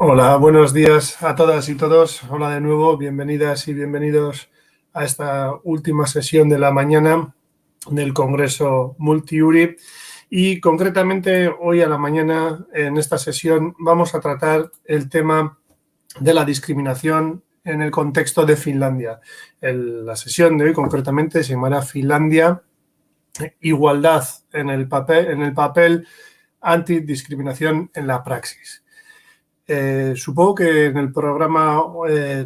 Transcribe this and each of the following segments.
Hola, buenos días a todas y todos. Hola de nuevo, bienvenidas y bienvenidos a esta última sesión de la mañana del Congreso Multiuri. Y concretamente hoy a la mañana, en esta sesión, vamos a tratar el tema de la discriminación en el contexto de Finlandia. La sesión de hoy concretamente se llamará Finlandia, igualdad en el papel antidiscriminación en la praxis. Supongo que en el programa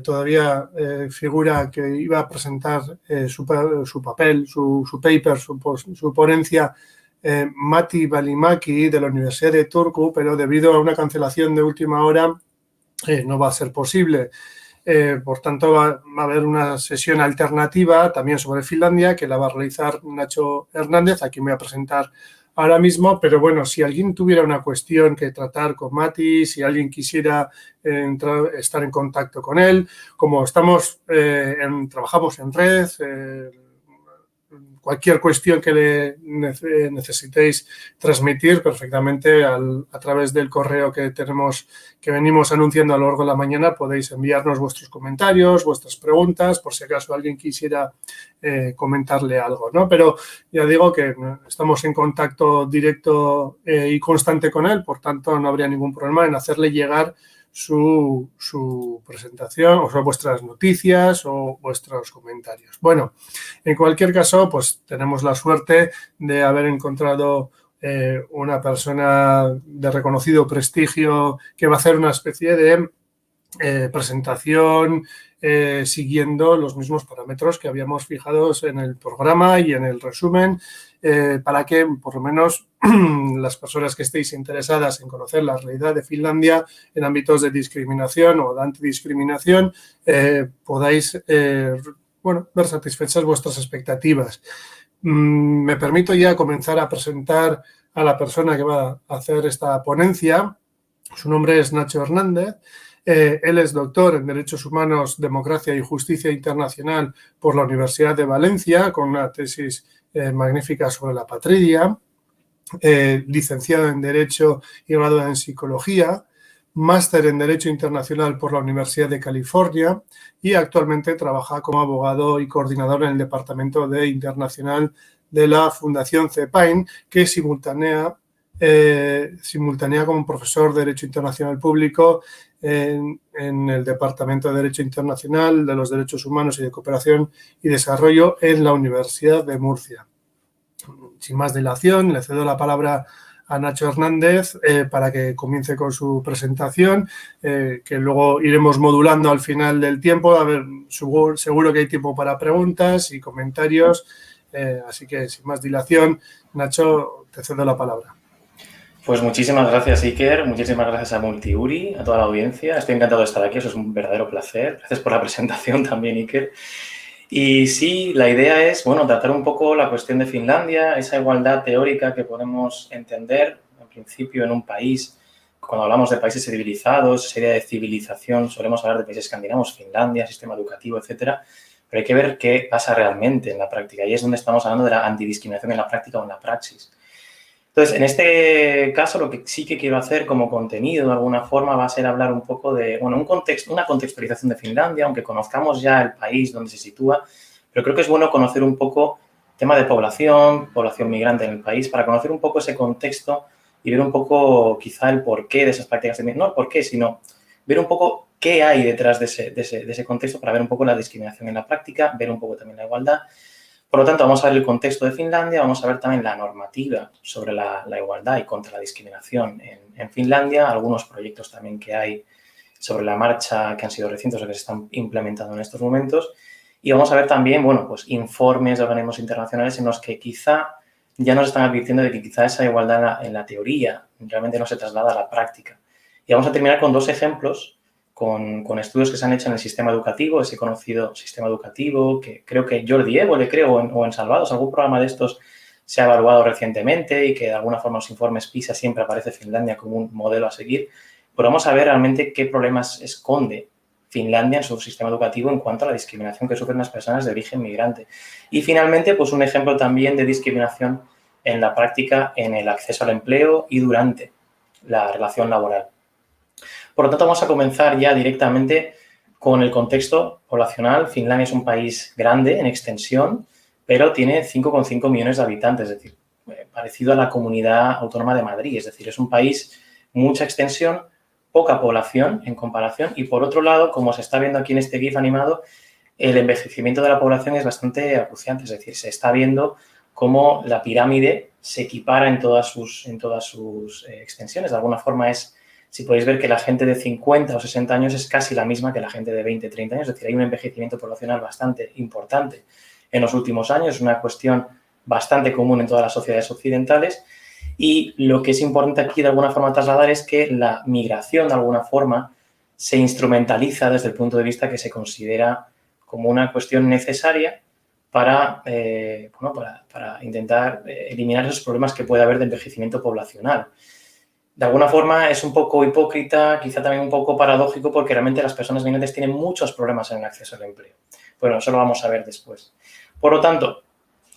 todavía figura que iba a presentar su papel, su paper, su ponencia, Matti Välimäki de la Universidad de Turku, pero debido a una cancelación de última hora no va a ser posible. Por tanto, va a haber una sesión alternativa también sobre Finlandia que la va a realizar Nacho Hernández, a quien voy a presentar ahora mismo, pero bueno, si alguien tuviera una cuestión que tratar con Matti, si alguien quisiera estar en contacto con él, como trabajamos en red, cualquier cuestión que necesitéis transmitir perfectamente a través del correo que venimos anunciando a lo largo de la mañana, podéis enviarnos vuestros comentarios, vuestras preguntas, por si acaso alguien quisiera comentarle algo, ¿no? Pero ya digo que estamos en contacto directo y constante con él, por tanto no habría ningún problema en hacerle llegar su presentación, o sea, vuestras noticias o vuestros comentarios. Bueno, en cualquier caso, pues tenemos la suerte de haber encontrado una persona de reconocido prestigio que va a hacer una especie de presentación siguiendo los mismos parámetros que habíamos fijado en el programa y en el resumen, para que por lo menos las personas que estéis interesadas en conocer la realidad de Finlandia en ámbitos de discriminación o de antidiscriminación podáis ver satisfechas vuestras expectativas. Me permito ya comenzar a presentar a la persona que va a hacer esta ponencia. Su nombre es Nacho Hernández. Él es doctor en Derechos Humanos, Democracia y Justicia Internacional por la Universidad de Valencia, con una tesis magnífica sobre la patria, licenciado en Derecho y graduado en Psicología, máster en Derecho Internacional por la Universidad de California y actualmente trabaja como abogado y coordinador en el Departamento de Internacional de la Fundación CEPAIN, que simultánea como profesor de Derecho Internacional Público en el Departamento de Derecho Internacional de los Derechos Humanos y de Cooperación y Desarrollo en la Universidad de Murcia. Sin más dilación, le cedo la palabra a Nacho Hernández para que comience con su presentación, que luego iremos modulando al final del tiempo. A ver, seguro que hay tiempo para preguntas y comentarios, así que sin más dilación, Nacho, te cedo la palabra. Pues muchísimas gracias, Iker, muchísimas gracias a Multiuri, a toda la audiencia. Estoy encantado de estar aquí, eso es un verdadero placer. Gracias por la presentación también, Iker. Y sí, la idea es, tratar un poco la cuestión de Finlandia, esa igualdad teórica que podemos entender, en principio, en un país. Cuando hablamos de países civilizados, esa idea de civilización, solemos hablar de países escandinavos, Finlandia, sistema educativo, etcétera, pero hay que ver qué pasa realmente en la práctica. Y es donde estamos hablando de la antidiscriminación en la práctica o en la praxis. Entonces, en este caso, lo que sí que quiero hacer como contenido, de alguna forma, va a ser hablar un poco de, una contextualización de Finlandia, aunque conozcamos ya el país donde se sitúa, pero creo que es bueno conocer un poco el tema de población migrante en el país, para conocer un poco ese contexto y ver un poco, quizá, el porqué de esas prácticas. No el porqué, sino ver un poco qué hay detrás de ese contexto para ver un poco la discriminación en la práctica, ver un poco también la igualdad. Por lo tanto, vamos a ver el contexto de Finlandia, vamos a ver también la normativa sobre la igualdad y contra la discriminación en Finlandia, algunos proyectos también que hay sobre la marcha que han sido recientes o que se están implementando en estos momentos. Y vamos a ver también, pues informes de organismos internacionales en los que quizá ya nos están advirtiendo de que quizá esa igualdad en la teoría realmente no se traslada a la práctica. Y vamos a terminar con dos ejemplos con estudios que se han hecho en el sistema educativo, ese conocido sistema educativo que creo que Jordi Évole, o en Salvados, algún programa de estos se ha evaluado recientemente y que de alguna forma en los informes PISA siempre aparece Finlandia como un modelo a seguir. Pero vamos a ver realmente qué problemas esconde Finlandia en su sistema educativo en cuanto a la discriminación que sufren las personas de origen migrante. Y finalmente, pues un ejemplo también de discriminación en la práctica en el acceso al empleo y durante la relación laboral. Por lo tanto, vamos a comenzar ya directamente con el contexto poblacional. Finlandia es un país grande en extensión, pero tiene 5,5 millones de habitantes, es decir, parecido a la comunidad autónoma de Madrid. Es decir, es un país mucha extensión, poca población en comparación. Y por otro lado, como se está viendo aquí en este GIF animado, el envejecimiento de la población es bastante acuciante. Es decir, se está viendo cómo la pirámide se equipara en todas sus extensiones. De alguna forma si podéis ver que la gente de 50 o 60 años es casi la misma que la gente de 20, 30 años, es decir, hay un envejecimiento poblacional bastante importante en los últimos años, es una cuestión bastante común en todas las sociedades occidentales, y lo que es importante aquí de alguna forma trasladar es que la migración de alguna forma se instrumentaliza desde el punto de vista que se considera como una cuestión necesaria para intentar eliminar esos problemas que puede haber de envejecimiento poblacional. De alguna forma es un poco hipócrita, quizá también un poco paradójico, porque realmente las personas migrantes tienen muchos problemas en el acceso al empleo. Bueno, eso lo vamos a ver después. Por lo tanto,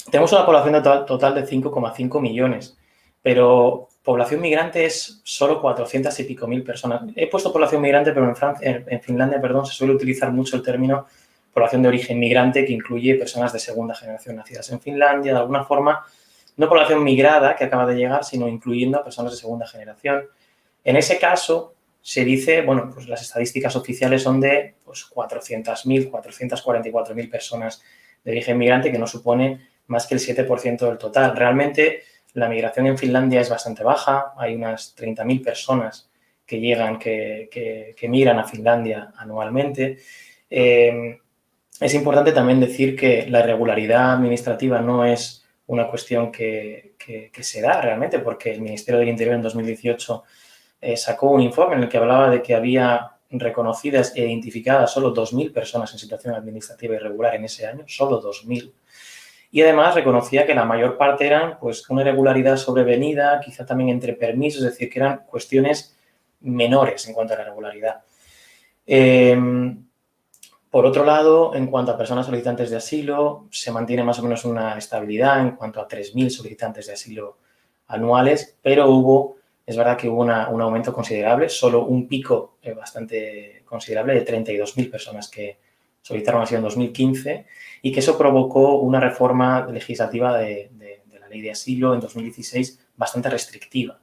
tenemos una población total de 5,5 millones, pero población migrante es solo 400 y pico mil personas. He puesto población migrante, pero en Finlandia, se suele utilizar mucho el término población de origen migrante, que incluye personas de segunda generación nacidas en Finlandia, de alguna forma, no población migrada que acaba de llegar, sino incluyendo a personas de segunda generación. En ese caso, se dice, bueno, pues las estadísticas oficiales son de 400.000, 444.000 personas de origen migrante, que no supone más que el 7% del total. Realmente, la migración en Finlandia es bastante baja, hay unas 30.000 personas que llegan, que migran a Finlandia anualmente. Es importante también decir que la irregularidad administrativa no es una cuestión que se da realmente, porque el Ministerio del Interior en 2018 sacó un informe en el que hablaba de que había reconocidas e identificadas solo 2.000 personas en situación administrativa irregular en ese año, solo 2.000. Y además reconocía que la mayor parte eran pues una irregularidad sobrevenida, quizá también entre permisos, es decir, que eran cuestiones menores en cuanto a la irregularidad. Por otro lado, en cuanto a personas solicitantes de asilo, se mantiene más o menos una estabilidad en cuanto a 3.000 solicitantes de asilo anuales, pero es verdad que hubo un aumento considerable, solo un pico bastante considerable de 32.000 personas que solicitaron asilo en 2015, y que eso provocó una reforma legislativa de la ley de asilo en 2016 bastante restrictiva.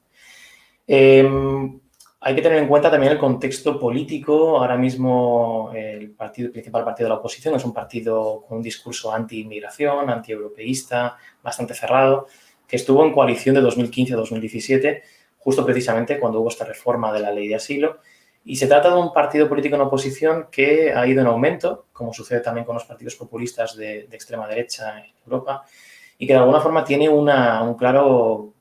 Hay que tener en cuenta también el contexto político. Ahora mismo el principal partido de la oposición es un partido con un discurso anti-inmigración, anti-europeísta, bastante cerrado, que estuvo en coalición de 2015 a 2017, justo precisamente cuando hubo esta reforma de la ley de asilo. Y se trata de un partido político en oposición que ha ido en aumento, como sucede también con los partidos populistas de extrema derecha en Europa, y que de alguna forma tiene un claro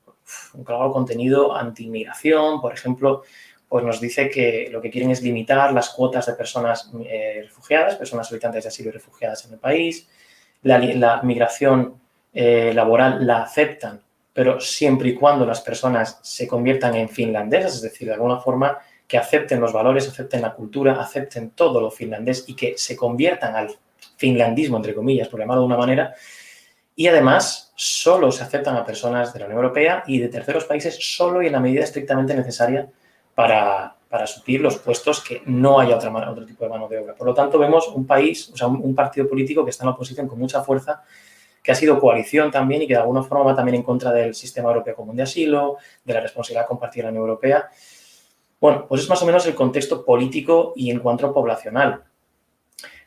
contenido anti-inmigración. Por ejemplo, pues nos dice que lo que quieren es limitar las cuotas de personas refugiadas, personas solicitantes de asilo y refugiadas en el país. La migración laboral la aceptan, pero siempre y cuando las personas se conviertan en finlandesas, es decir, de alguna forma que acepten los valores, acepten la cultura, acepten todo lo finlandés y que se conviertan al finlandismo, entre comillas, por llamarlo de una manera. Y además, solo se aceptan a personas de la Unión Europea y de terceros países solo y en la medida estrictamente necesaria para suplir los puestos que no haya otro tipo de mano de obra. Por lo tanto, vemos un partido político que está en la oposición con mucha fuerza, que ha sido coalición también y que de alguna forma va también en contra del sistema europeo común de asilo, de la responsabilidad compartida de la Unión Europea. Bueno, pues es más o menos el contexto político y en cuanto poblacional.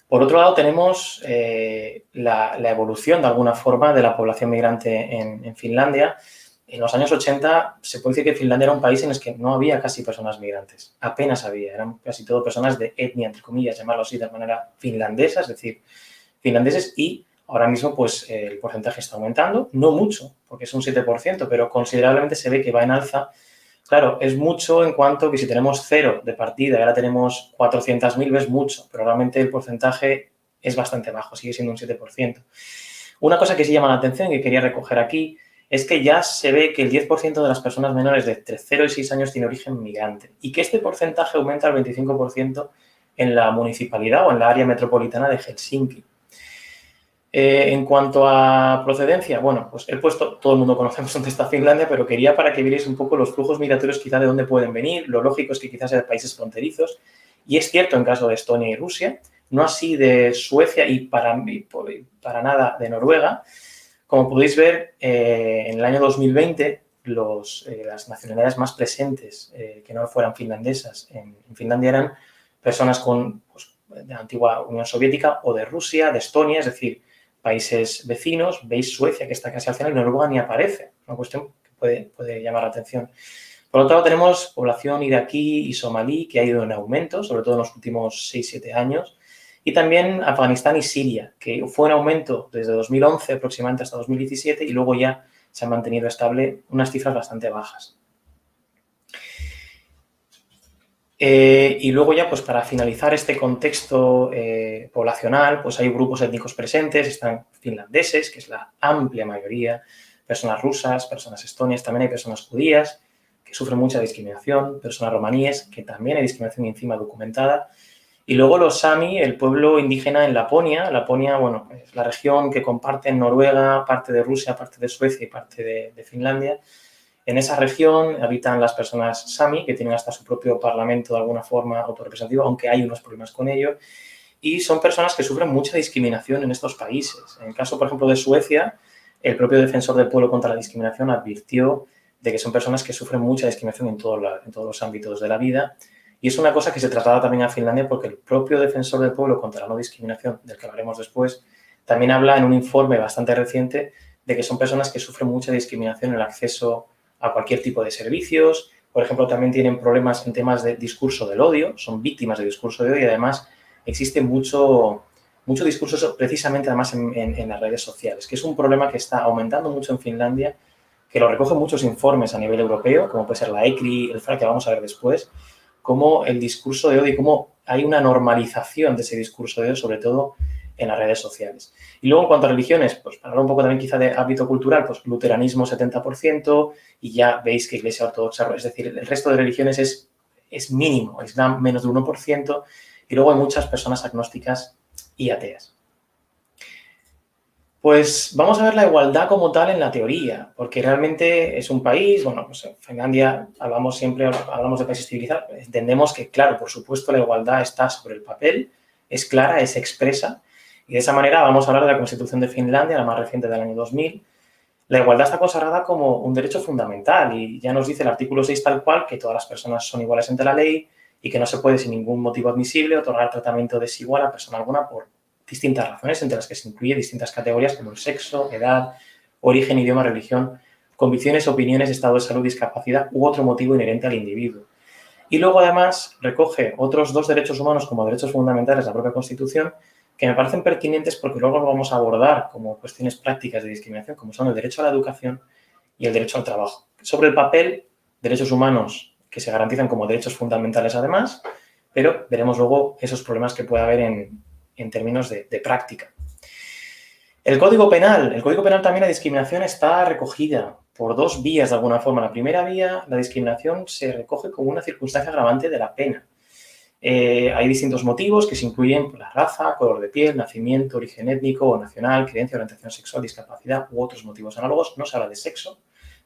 Por otro lado, tenemos la evolución, de alguna forma, de la población migrante en Finlandia. En los años 80 se puede decir que Finlandia era un país en el que no había casi personas migrantes. Apenas había. Eran casi todo personas de etnia, entre comillas, llamarlo así, de manera finlandesa, es decir, finlandeses. Y ahora mismo, pues, el porcentaje está aumentando. No mucho, porque es un 7%, pero considerablemente se ve que va en alza. Claro, es mucho en cuanto que si tenemos 0 de partida y ahora tenemos 400.000, es mucho, pero realmente el porcentaje es bastante bajo, sigue siendo un 7%. Una cosa que sí llama la atención y que quería recoger aquí es que ya se ve que el 10% de las personas menores de entre 0 y 6 años tiene origen migrante y que este porcentaje aumenta al 25% en la municipalidad o en la área metropolitana de Helsinki. En cuanto a procedencia, bueno, pues he puesto, todo el mundo conocemos dónde está Finlandia, pero quería para que vierais un poco los flujos migratorios quizá de dónde pueden venir. Lo lógico es que quizás sea de países fronterizos, y es cierto en caso de Estonia y Rusia, no así de Suecia y para nada de Noruega. Como podéis ver, en el año 2020, las nacionalidades más presentes que no fueran finlandesas en Finlandia eran personas pues, de la antigua Unión Soviética o de Rusia, de Estonia, es decir, países vecinos. Veis Suecia, que está casi al final, y Noruega ni aparece, una cuestión que puede llamar la atención. Por otro lado, tenemos población iraquí y somalí, que ha ido en aumento, sobre todo en los últimos 6-7 años, y también Afganistán y Siria, que fue en aumento desde 2011 aproximadamente hasta 2017, y luego ya se han mantenido estable unas cifras bastante bajas. Y luego ya, pues para finalizar este contexto poblacional, pues hay grupos étnicos presentes, están finlandeses, que es la amplia mayoría, personas rusas, personas estonias, también hay personas judías, que sufren mucha discriminación, personas romaníes, que también hay discriminación encima documentada, y luego los sami, el pueblo indígena en Laponia. Laponia, bueno, es la región que comparten Noruega, parte de Rusia, parte de Suecia y parte de Finlandia. En esa región habitan las personas sami, que tienen hasta su propio parlamento de alguna forma autorrepresentativo, aunque hay unos problemas con ello, y son personas que sufren mucha discriminación en estos países. En el caso, por ejemplo, de Suecia, el propio defensor del pueblo contra la discriminación advirtió de que son personas que sufren mucha discriminación en todos los ámbitos de la vida, y es una cosa que se traslada también a Finlandia porque el propio defensor del pueblo contra la no discriminación, del que hablaremos después, también habla en un informe bastante reciente de que son personas que sufren mucha discriminación en el acceso a cualquier tipo de servicios. Por ejemplo, también tienen problemas en temas de discurso del odio, son víctimas de discurso de odio, y además existe mucho discurso precisamente además en las redes sociales, que es un problema que está aumentando mucho en Finlandia, que lo recogen muchos informes a nivel europeo, como puede ser la ECRI, el FRA, que vamos a ver después, cómo el discurso de odio y cómo hay una normalización de ese discurso de odio, sobre todo en las redes sociales. Y luego, en cuanto a religiones, pues para hablar un poco también quizá de ámbito cultural, pues luteranismo 70%, y ya veis que Iglesia Ortodoxa, es decir, el resto de religiones es mínimo, Islam menos de 1%, y luego hay muchas personas agnósticas y ateas. Pues vamos a ver la igualdad como tal en la teoría, porque realmente es un país, bueno, pues en Finlandia hablamos de países civilizados, entendemos que, claro, por supuesto, la igualdad está sobre el papel, es clara, es expresa, y de esa manera vamos a hablar de la Constitución de Finlandia, la más reciente del año 2000. La igualdad está consagrada como un derecho fundamental, y ya nos dice el artículo 6 tal cual que todas las personas son iguales ante la ley y que no se puede, sin ningún motivo admisible, otorgar tratamiento desigual a persona alguna por distintas razones, entre las que se incluye distintas categorías como el sexo, edad, origen, idioma, religión, convicciones, opiniones, estado de salud, discapacidad u otro motivo inherente al individuo. Y luego, además, recoge otros 2 derechos humanos como derechos fundamentales de la propia Constitución, que me parecen pertinentes porque luego lo vamos a abordar como cuestiones prácticas de discriminación, como son el derecho a la educación y el derecho al trabajo. Sobre el papel, derechos humanos que se garantizan como derechos fundamentales además, pero veremos luego esos problemas que puede haber en términos de práctica. El Código Penal también, la discriminación está recogida por 2 vías de alguna forma. La primera vía, la discriminación se recoge como una circunstancia agravante de la pena. Hay distintos motivos que se incluyen la raza, color de piel, nacimiento, origen étnico o nacional, creencia, orientación sexual, discapacidad u otros motivos análogos. No se habla de sexo,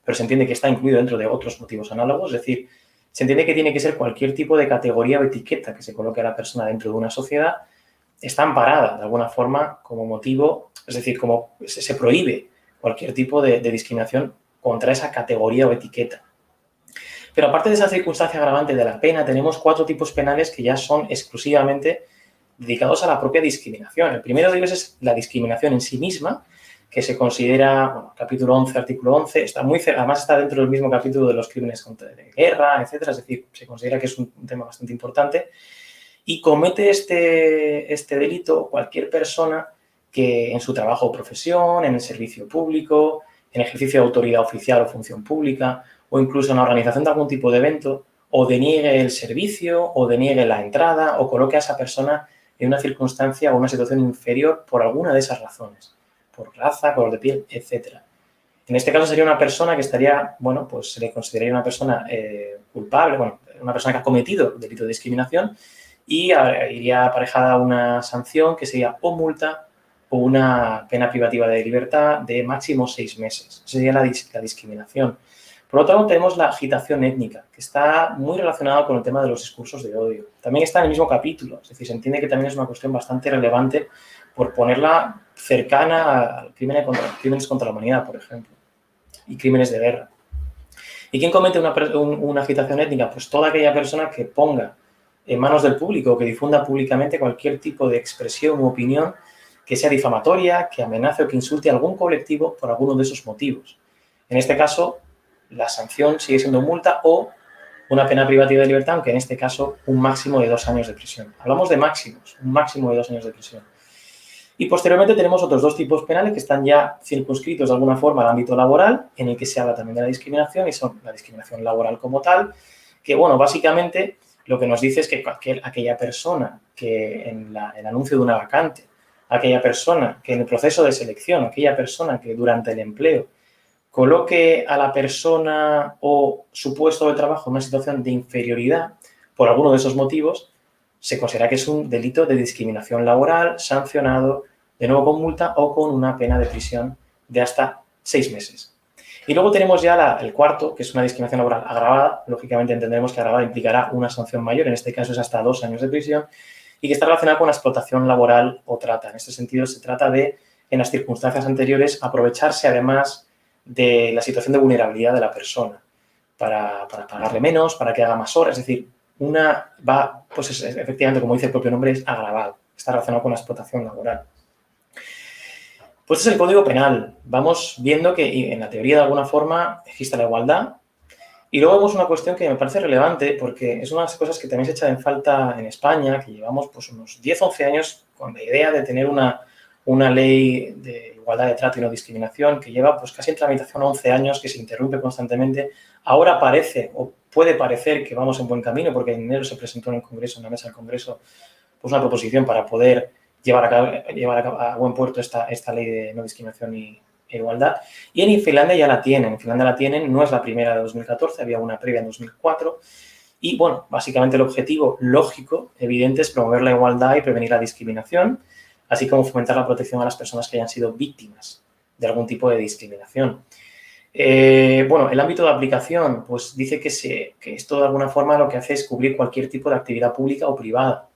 pero se entiende que está incluido dentro de otros motivos análogos, es decir, se entiende que tiene que ser cualquier tipo de categoría o etiqueta que se coloque a la persona dentro de una sociedad, está amparada de alguna forma como motivo, es decir, como se prohíbe cualquier tipo de discriminación contra esa categoría o etiqueta. Pero aparte de esa circunstancia agravante de la pena, tenemos 4 tipos penales que ya son exclusivamente dedicados a la propia discriminación. El primero de ellos es la discriminación en sí misma, que se considera, bueno, capítulo 11, artículo 11, además está dentro del mismo capítulo de los crímenes de guerra, etcétera, es decir, se considera que es un tema bastante importante. Y comete este delito cualquier persona que en su trabajo o profesión, en el servicio público, en ejercicio de autoridad oficial o función pública, o incluso en la organización de algún tipo de evento, o deniegue el servicio, o deniegue la entrada, o coloque a esa persona en una circunstancia o una situación inferior por alguna de esas razones, por raza, color de piel, etc. En este caso sería una persona que estaría, bueno, pues se le consideraría una persona culpable, bueno, una persona que ha cometido delito de discriminación, y iría aparejada una sanción que sería o multa o una pena privativa de libertad de máximo 6 meses. Esa sería la discriminación. Por otro lado, tenemos la agitación étnica, que está muy relacionada con el tema de los discursos de odio. También está en el mismo capítulo, es decir, se entiende que también es una cuestión bastante relevante por ponerla cercana a crímenes contra la humanidad, por ejemplo, y crímenes de guerra. ¿Y quién comete una agitación étnica? Pues toda aquella persona que ponga en manos del público o que difunda públicamente cualquier tipo de expresión u opinión que sea difamatoria, que amenace o que insulte a algún colectivo por alguno de esos motivos. En este caso, la sanción sigue siendo multa o una pena privativa de libertad, aunque en este caso un máximo de 2 años de prisión. Hablamos de máximos, un máximo de 2 años de prisión. Y posteriormente tenemos otros 2 tipos penales que están ya circunscritos de alguna forma al ámbito laboral, en el que se habla también de la discriminación, y son la discriminación laboral como tal, que, bueno, básicamente lo que nos dice es que aquella persona que en el anuncio de una vacante, aquella persona que en el proceso de selección, aquella persona que durante el empleo coloque a la persona o su puesto de trabajo en una situación de inferioridad por alguno de esos motivos, se considera que es un delito de discriminación laboral sancionado de nuevo con multa o con una pena de prisión de hasta 6 meses. Y luego tenemos ya el cuarto, que es una discriminación laboral agravada. Lógicamente entendemos que agravada implicará una sanción mayor, en este caso es hasta 2 años de prisión, y que está relacionada con la explotación laboral o trata. En este sentido, se trata de, en las circunstancias anteriores, aprovecharse además de la situación de vulnerabilidad de la persona para pagarle menos, para que haga más horas. Es decir, pues efectivamente, como dice el propio nombre, es agravado. Está relacionado con la explotación laboral. Pues este es el Código Penal. Vamos viendo que en la teoría de alguna forma existe la igualdad. Y luego vemos una cuestión que me parece relevante porque es una de las cosas que también se echa en falta en España, que llevamos pues unos 10-11 años con la idea de tener una ley de igualdad de trato y no discriminación que lleva pues casi en tramitación 11 años, que se interrumpe constantemente. Ahora parece, o puede parecer, que vamos en buen camino porque en enero se presentó en el Congreso, en la mesa del Congreso, pues una proposición para poder llevar a buen puerto esta ley de no discriminación e igualdad. Y en Finlandia ya la tienen. En Finlandia la tienen, no es la primera de 2014, había una previa en 2004. Y, bueno, básicamente el objetivo lógico, evidente, es promover la igualdad y prevenir la discriminación, así como fomentar la protección a las personas que hayan sido víctimas de algún tipo de discriminación. Bueno, el ámbito de aplicación, pues dice que esto de alguna forma lo que hace es cubrir cualquier tipo de actividad pública o privada.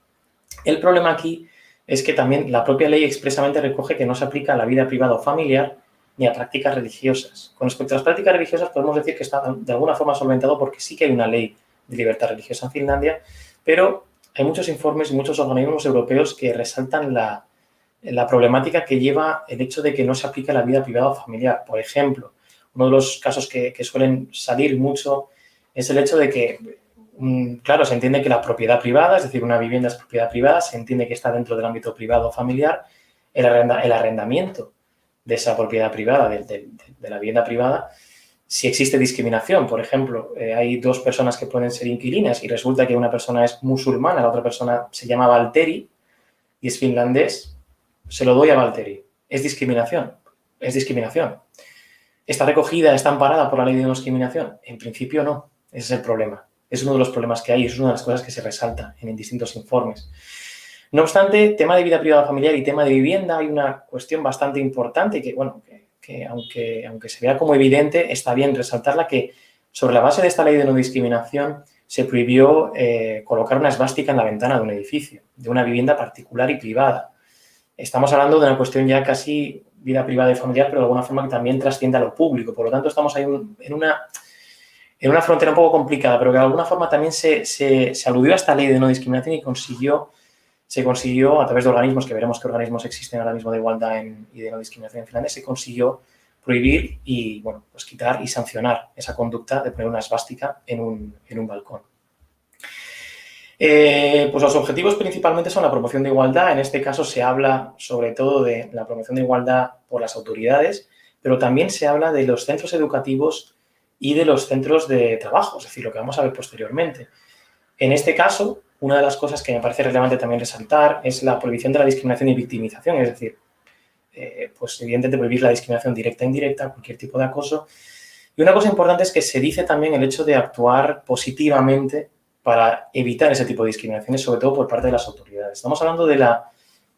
El problema aquí es que también la propia ley expresamente recoge que no se aplica a la vida privada o familiar ni a prácticas religiosas. Con respecto a las prácticas religiosas podemos decir que está de alguna forma solventado porque sí que hay una ley de libertad religiosa en Finlandia, pero hay muchos informes y muchos organismos europeos que resaltan la problemática que lleva el hecho de que no se aplica a la vida privada o familiar. Por ejemplo, uno de los casos que suelen salir mucho es el hecho de que, claro, se entiende que la propiedad privada, es decir, una vivienda es propiedad privada, se entiende que está dentro del ámbito privado o familiar, el arrendamiento de esa propiedad privada, de la vivienda privada, si existe discriminación. Por ejemplo, hay 2 personas que pueden ser inquilinas y resulta que una persona es musulmana, la otra persona se llama Valtteri y es finlandés, se lo doy a Valtteri. ¿Es discriminación? Es discriminación. ¿Está recogida, está amparada por la ley de no discriminación? En principio no. Ese es el problema. Es uno de los problemas que hay, es una de las cosas que se resalta en distintos informes. No obstante, tema de vida privada familiar y tema de vivienda, hay una cuestión bastante importante que, bueno, que aunque se vea como evidente, está bien resaltarla, que sobre la base de esta ley de no discriminación se prohibió colocar una esvástica en la ventana de un edificio, de una vivienda particular y privada. Estamos hablando de una cuestión ya casi vida privada y familiar, pero de alguna forma que también trasciende a lo público. Por lo tanto, estamos ahí en una frontera un poco complicada, pero que de alguna forma también se aludió a esta ley de no discriminación y se consiguió, a través de organismos, que veremos qué organismos existen ahora mismo de igualdad y de no discriminación en Finlandia, se consiguió prohibir y, bueno, pues quitar y sancionar esa conducta de poner una esvástica en un balcón. Pues los objetivos principalmente son la promoción de igualdad. En este caso se habla sobre todo de la promoción de igualdad por las autoridades, pero también se habla de los centros educativos y de los centros de trabajo, es decir, lo que vamos a ver posteriormente. En este caso, una de las cosas que me parece relevante también resaltar es la prohibición de la discriminación y victimización, es decir, pues evidentemente prohibir la discriminación directa e indirecta, cualquier tipo de acoso. Y una cosa importante es que se dice también el hecho de actuar positivamente para evitar ese tipo de discriminaciones, sobre todo por parte de las autoridades. Estamos hablando de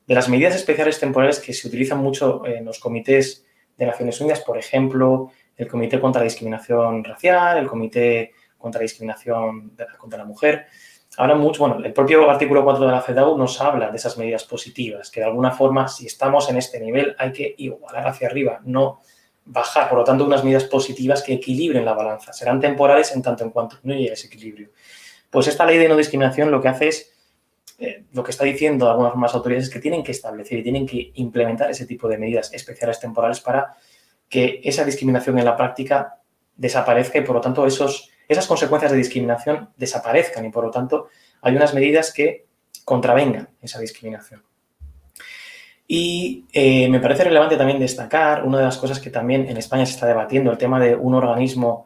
de las medidas especiales temporales que se utilizan mucho en los comités de Naciones Unidas, por ejemplo, el Comité contra la Discriminación Racial, el Comité contra la Discriminación contra la Mujer. Hablan mucho, bueno, el propio artículo 4 de la CEDAW nos habla de esas medidas positivas, que de alguna forma, si estamos en este nivel, hay que igualar hacia arriba, no bajar. Por lo tanto, unas medidas positivas que equilibren la balanza. Serán temporales en tanto en cuanto no llegue ese equilibrio. Pues esta ley de no discriminación lo que hace es, lo que está diciendo algunas formas autoridades es que tienen que establecer y tienen que implementar ese tipo de medidas especiales temporales para que esa discriminación en la práctica desaparezca y, por lo tanto, esas consecuencias de discriminación desaparezcan y, por lo tanto, hay unas medidas que contravengan esa discriminación. Y me parece relevante también destacar una de las cosas que también en España se está debatiendo, el tema de un organismo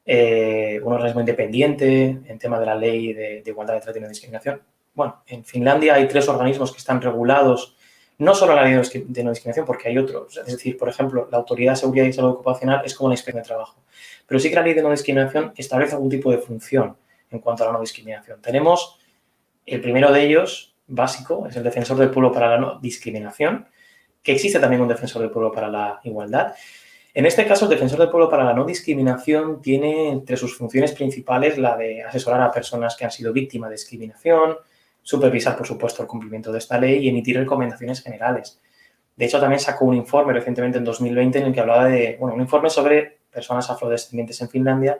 independiente en tema de la ley de igualdad de trato y no discriminación. Bueno, en Finlandia hay 3 organismos que están regulados, no solo la ley de no discriminación, porque hay otros. Es decir, por ejemplo, la Autoridad de Seguridad y Salud Ocupacional es como la Inspección de Trabajo. Pero sí que la ley de no discriminación establece algún tipo de función en cuanto a la no discriminación. Tenemos el primero de ellos, básico, es el Defensor del Pueblo para la No Discriminación, que existe también un Defensor del Pueblo para la Igualdad. En este caso, el Defensor del Pueblo para la No Discriminación tiene entre sus funciones principales la de asesorar a personas que han sido víctimas de discriminación, supervisar, por supuesto, el cumplimiento de esta ley y emitir recomendaciones generales. De hecho, también sacó un informe recientemente en 2020 en el que hablaba de, un informe sobre personas afrodescendientes en Finlandia,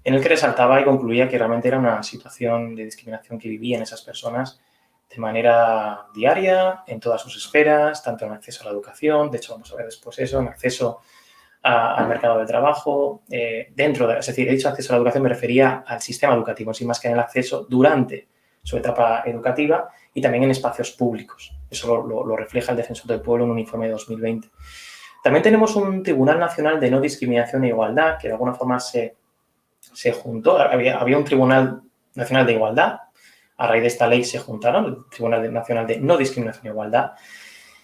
en el que resaltaba y concluía que realmente era una situación de discriminación que vivían esas personas de manera diaria, en todas sus esferas, tanto en acceso a la educación, de hecho vamos a ver después eso, en acceso al mercado de trabajo, es decir, he dicho acceso a la educación, me refería al sistema educativo, sin más que en el acceso durante su etapa educativa y también en espacios públicos. Eso lo refleja el Defensor del Pueblo en un informe de 2020. También tenemos un Tribunal Nacional de No Discriminación e Igualdad, que de alguna forma se juntó. Había un Tribunal Nacional de Igualdad. A raíz de esta ley se juntaron el Tribunal Nacional de No Discriminación e Igualdad.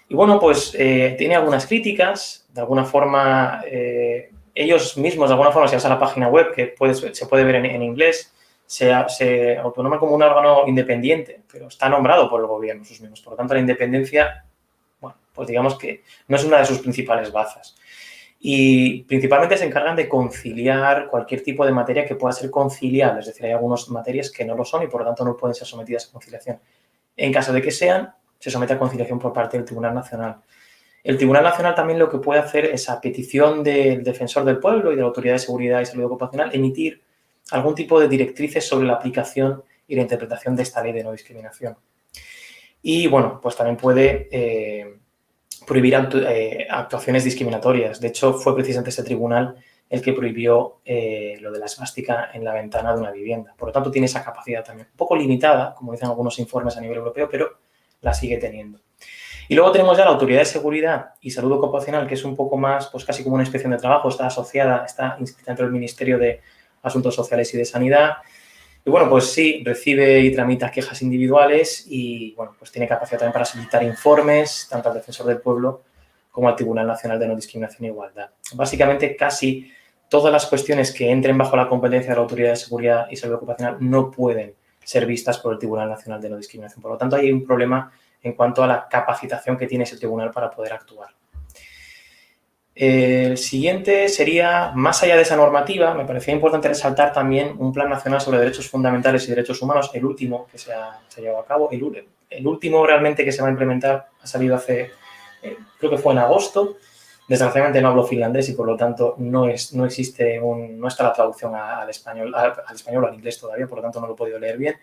Y bueno, pues tiene algunas críticas. De alguna forma, ellos mismos, de alguna forma, si vas a la página web, que se puede ver en inglés, se autonoman como un órgano independiente, pero está nombrado por el gobierno sus mismos. Por lo tanto, la independencia, bueno, pues digamos que no es una de sus principales bazas. Y principalmente se encargan de conciliar cualquier tipo de materia que pueda ser conciliable. Es decir, hay algunas materias que no lo son y, por lo tanto, no pueden ser sometidas a conciliación. En caso de que sean, se somete a conciliación por parte del Tribunal Nacional. El Tribunal Nacional también lo que puede hacer es, a petición del Defensor del Pueblo y de la Autoridad de Seguridad y Salud Ocupacional, emitir algún tipo de directrices sobre la aplicación y la interpretación de esta ley de no discriminación. Y, bueno, pues también puede prohibir actuaciones discriminatorias. De hecho, fue precisamente este tribunal el que prohibió lo de la esvástica en la ventana de una vivienda. Por lo tanto, tiene esa capacidad también. Un poco limitada, como dicen algunos informes a nivel europeo, pero la sigue teniendo. Y luego tenemos ya la Autoridad de Seguridad y Salud Ocupacional, que es un poco más, pues casi como una inspección de trabajo, está inscrita dentro del Ministerio de Asuntos Sociales y de Sanidad. Y bueno, pues sí, recibe y tramita quejas individuales y, bueno, pues tiene capacidad también para solicitar informes, tanto al Defensor del Pueblo como al Tribunal Nacional de No Discriminación e Igualdad. Básicamente, casi todas las cuestiones que entren bajo la competencia de la Autoridad de Seguridad y Salud Ocupacional no pueden ser vistas por el Tribunal Nacional de No Discriminación. Por lo tanto, hay un problema en cuanto a la capacitación que tiene ese tribunal para poder actuar. El siguiente sería, más allá de esa normativa, me parecía importante resaltar también un Plan Nacional sobre Derechos Fundamentales y Derechos Humanos, el último que se ha llevado a cabo, el último realmente que se va a implementar ha salido hace, creo que fue en agosto. Desgraciadamente no hablo finlandés y por lo tanto no está la traducción al español o al inglés todavía, por lo tanto no lo he podido leer bien,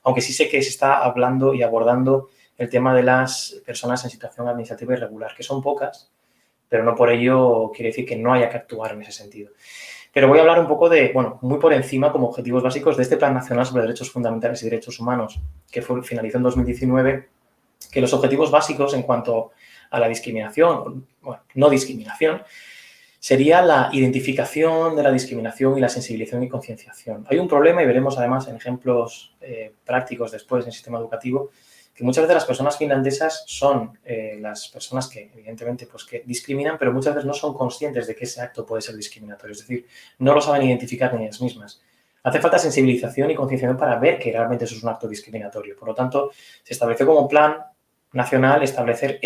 aunque sí sé que se está hablando y abordando el tema de las personas en situación administrativa irregular, que son pocas, pero no por ello quiere decir que no haya que actuar en ese sentido. Pero voy a hablar un poco de, bueno, muy por encima, como objetivos básicos de este Plan Nacional sobre Derechos Fundamentales y Derechos Humanos, que finalizó en 2019, que los objetivos básicos en cuanto a la discriminación, bueno, no discriminación, sería la identificación de la discriminación y la sensibilización y concienciación. Hay un problema, y veremos además en ejemplos prácticos después en el sistema educativo, que muchas veces las personas finlandesas son las personas que, evidentemente, pues que discriminan, pero muchas veces no son conscientes de que ese acto puede ser discriminatorio. Es decir, no lo saben identificar ni ellas mismas. Hace falta sensibilización y concienciación para ver que realmente eso es un acto discriminatorio. Por lo tanto, se estableció como plan nacional establecer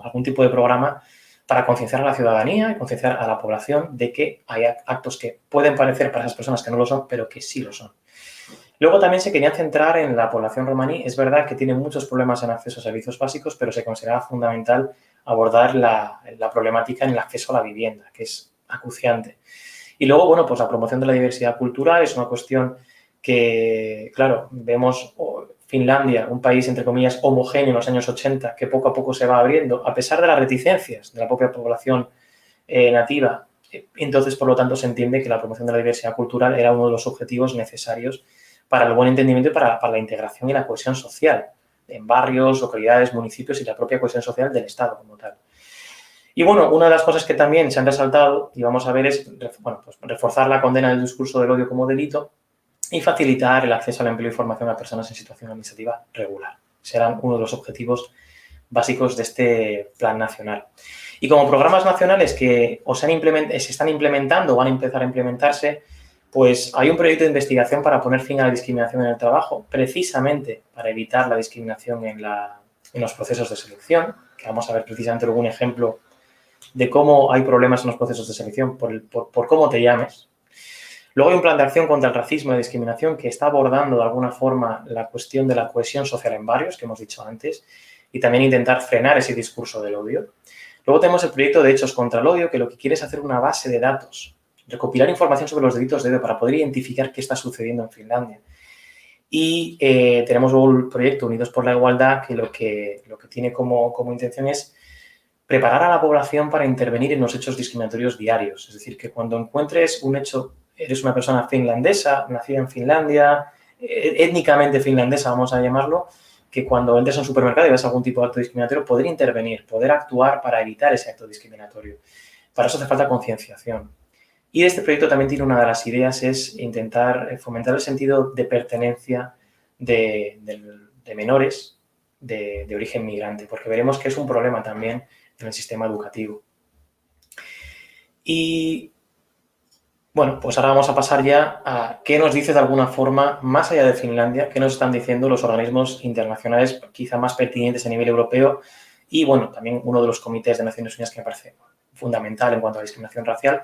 algún tipo de programa para concienciar a la ciudadanía y concienciar a la población de que hay actos que pueden parecer para esas personas que no lo son, pero que sí lo son. Luego también se querían centrar en la población romaní. Es verdad que tiene muchos problemas en acceso a servicios básicos, pero se consideraba fundamental abordar la problemática en el acceso a la vivienda, que es acuciante. Y luego, bueno, pues la promoción de la diversidad cultural es una cuestión que, claro, vemos Finlandia, un país, entre comillas, homogéneo en los años 80, que poco a poco se va abriendo, a pesar de las reticencias de la propia población nativa. Entonces, por lo tanto, se entiende que la promoción de la diversidad cultural era uno de los objetivos necesarios para el buen entendimiento y para la integración y la cohesión social en barrios, localidades, municipios y la propia cohesión social del Estado como tal. Y bueno, una de las cosas que también se han resaltado y vamos a ver es, bueno, pues reforzar la condena del discurso del odio como delito y facilitar el acceso al empleo y formación a personas en situación administrativa regular. Serán uno de los objetivos básicos de este plan nacional. Y como programas nacionales que se están implementando o van a empezar a implementarse, pues hay un proyecto de investigación para poner fin a la discriminación en el trabajo, precisamente para evitar la discriminación en los procesos de selección, que vamos a ver precisamente luego un ejemplo de cómo hay problemas en los procesos de selección por cómo te llames. Luego hay un plan de acción contra el racismo y la discriminación que está abordando de alguna forma la cuestión de la cohesión social en barrios, que hemos dicho antes, y también intentar frenar ese discurso del odio. Luego tenemos el proyecto de Hechos contra el Odio, que lo que quiere es hacer una base de datos, recopilar información sobre los delitos de odio para poder identificar qué está sucediendo en Finlandia. Y tenemos luego el proyecto Unidos por la Igualdad, que lo que tiene como intención es preparar a la población para intervenir en los hechos discriminatorios diarios. Es decir, que cuando encuentres un hecho, eres una persona finlandesa, nacida en Finlandia, étnicamente finlandesa, vamos a llamarlo, que cuando entres a un supermercado y ves algún tipo de acto discriminatorio, poder intervenir, poder actuar para evitar ese acto discriminatorio. Para eso hace falta concienciación. Y este proyecto también tiene una de las ideas, es intentar fomentar el sentido de pertenencia de menores de origen migrante, porque veremos que es un problema también en el sistema educativo. Y bueno, pues ahora vamos a pasar ya a qué nos dice de alguna forma, más allá de Finlandia, qué nos están diciendo los organismos internacionales quizá más pertinentes a nivel europeo y, bueno, también uno de los comités de Naciones Unidas que me parece fundamental en cuanto a discriminación racial.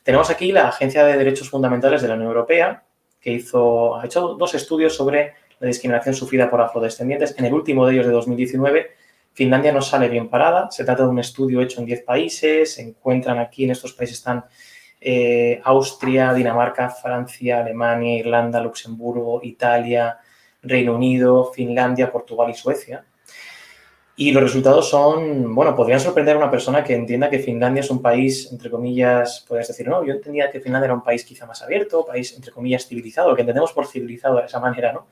Tenemos aquí la Agencia de Derechos Fundamentales de la Unión Europea, que ha hecho 2 estudios sobre la discriminación sufrida por afrodescendientes. En el último de ellos, de 2019, Finlandia no sale bien parada. Se trata de un estudio hecho en 10 países. Se encuentran aquí, en estos países están Austria, Dinamarca, Francia, Alemania, Irlanda, Luxemburgo, Italia, Reino Unido, Finlandia, Portugal y Suecia. Y los resultados son, bueno, podrían sorprender a una persona que entienda que Finlandia es un país, entre comillas, podrías decir, no, yo entendía que Finlandia era un país quizá más abierto, país, entre comillas, civilizado, lo que entendemos por civilizado de esa manera, ¿no?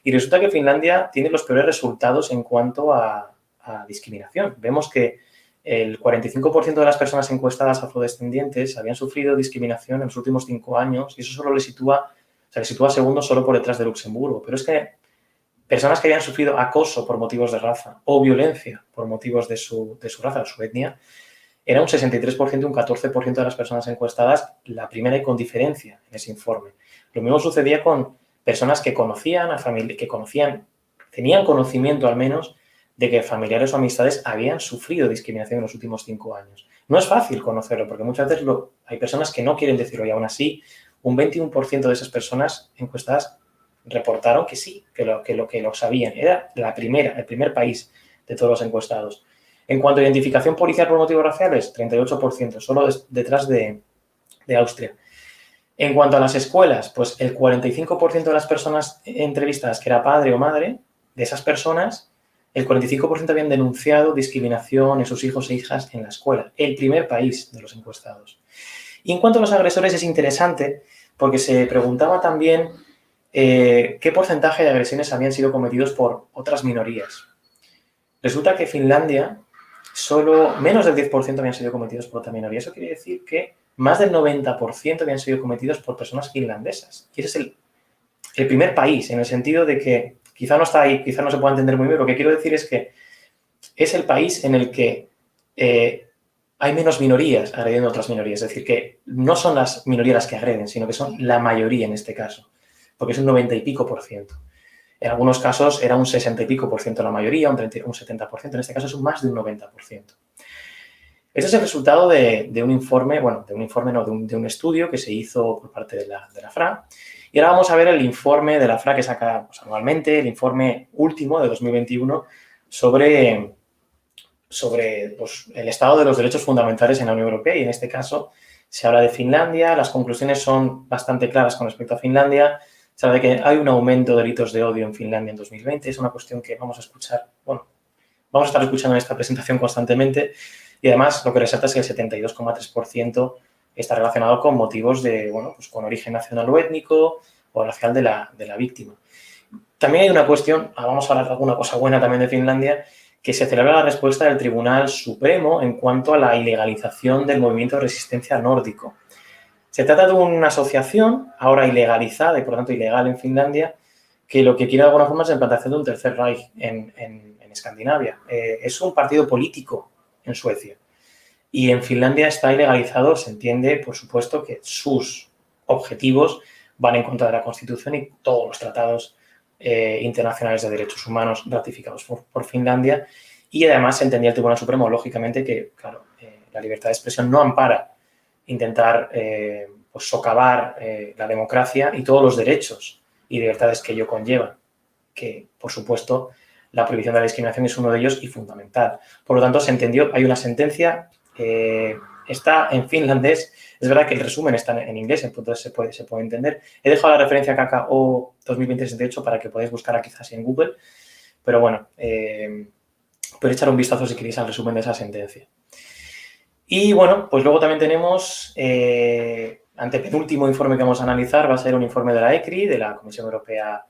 Y resulta que Finlandia tiene los peores resultados en cuanto a discriminación. Vemos que el 45% de las personas encuestadas afrodescendientes habían sufrido discriminación en los últimos 5 años y eso solo le sitúa segundo solo por detrás de Luxemburgo. Pero es que personas que habían sufrido acoso por motivos de raza o violencia por motivos de su raza o su etnia, era un 63% y un 14% de las personas encuestadas, la primera y con diferencia en ese informe. Lo mismo sucedía con personas que conocían a familia, tenían conocimiento al menos de que familiares o amistades habían sufrido discriminación en los últimos 5 años. No es fácil conocerlo porque muchas veces hay personas que no quieren decirlo y aún así un 21% de esas personas encuestadas reportaron que sí, que lo sabían. Era el primer país de todos los encuestados. En cuanto a identificación policial por motivos raciales, 38%, solo detrás de Austria. En cuanto a las escuelas, pues el 45% de las personas entrevistadas que era padre o madre, de esas personas, el 45% habían denunciado discriminación en sus hijos e hijas en la escuela. El primer país de los encuestados. Y en cuanto a los agresores es interesante porque se preguntaba también qué porcentaje de agresiones habían sido cometidos por otras minorías. Resulta que Finlandia solo menos del 10% habían sido cometidos por otra minoría. Eso quiere decir que más del 90% habían sido cometidos por personas finlandesas. Y ese es el primer país, en el sentido de que quizá no está ahí, quizá no se pueda entender muy bien. Lo que quiero decir es que es el país en el que hay menos minorías agrediendo a otras minorías. Es decir, que no son las minorías las que agreden, sino que son la mayoría en este caso, porque es un 90 y pico %. En algunos casos era un 60 y pico por ciento la mayoría, un 70%, en este caso es más de un 90%. Este es el resultado de un informe, bueno, de un estudio que se hizo por parte de la FRA. Y ahora vamos a ver el informe de la FRA que saca pues, anualmente, el informe último de 2021 sobre pues, el estado de los derechos fundamentales en la Unión Europea. Y en este caso se habla de Finlandia, las conclusiones son bastante claras con respecto a Finlandia. Se habla de que hay un aumento de delitos de odio en Finlandia en 2020. Es una cuestión que vamos a escuchar, bueno, vamos a estar escuchando en esta presentación constantemente. Y además, lo que resalta es que el 72,3% está relacionado con motivos de, bueno, pues con origen nacional o étnico o racial de la víctima. También hay una cuestión, vamos a hablar de alguna cosa buena también de Finlandia, que se celebra la respuesta del Tribunal Supremo en cuanto a la ilegalización del movimiento de resistencia nórdico. Se trata de una asociación, ahora ilegalizada y por lo tanto ilegal en Finlandia, que lo que quiere de alguna forma es la implantación de un tercer Reich en Escandinavia. Es un partido político en Suecia. Y en Finlandia está ilegalizado, se entiende, por supuesto, que sus objetivos van en contra de la Constitución y todos los tratados internacionales de derechos humanos ratificados por Finlandia. Y además se entendía el Tribunal Supremo, lógicamente, que, claro, la libertad de expresión no ampara intentar pues socavar la democracia y todos los derechos y libertades que ello conlleva, que, por supuesto, la prohibición de la discriminación es uno de ellos y fundamental. Por lo tanto, se entendió, hay una sentencia, está en finlandés, es verdad que el resumen está en inglés, entonces se puede entender. He dejado la referencia a KKO 2020-68 para que podáis buscarla quizás en Google, pero bueno, podéis echar un vistazo si queréis al resumen de esa sentencia. Y bueno, pues luego también tenemos, antepenúltimo informe que vamos a analizar, va a ser un informe de la ECRI, de la Comisión Europea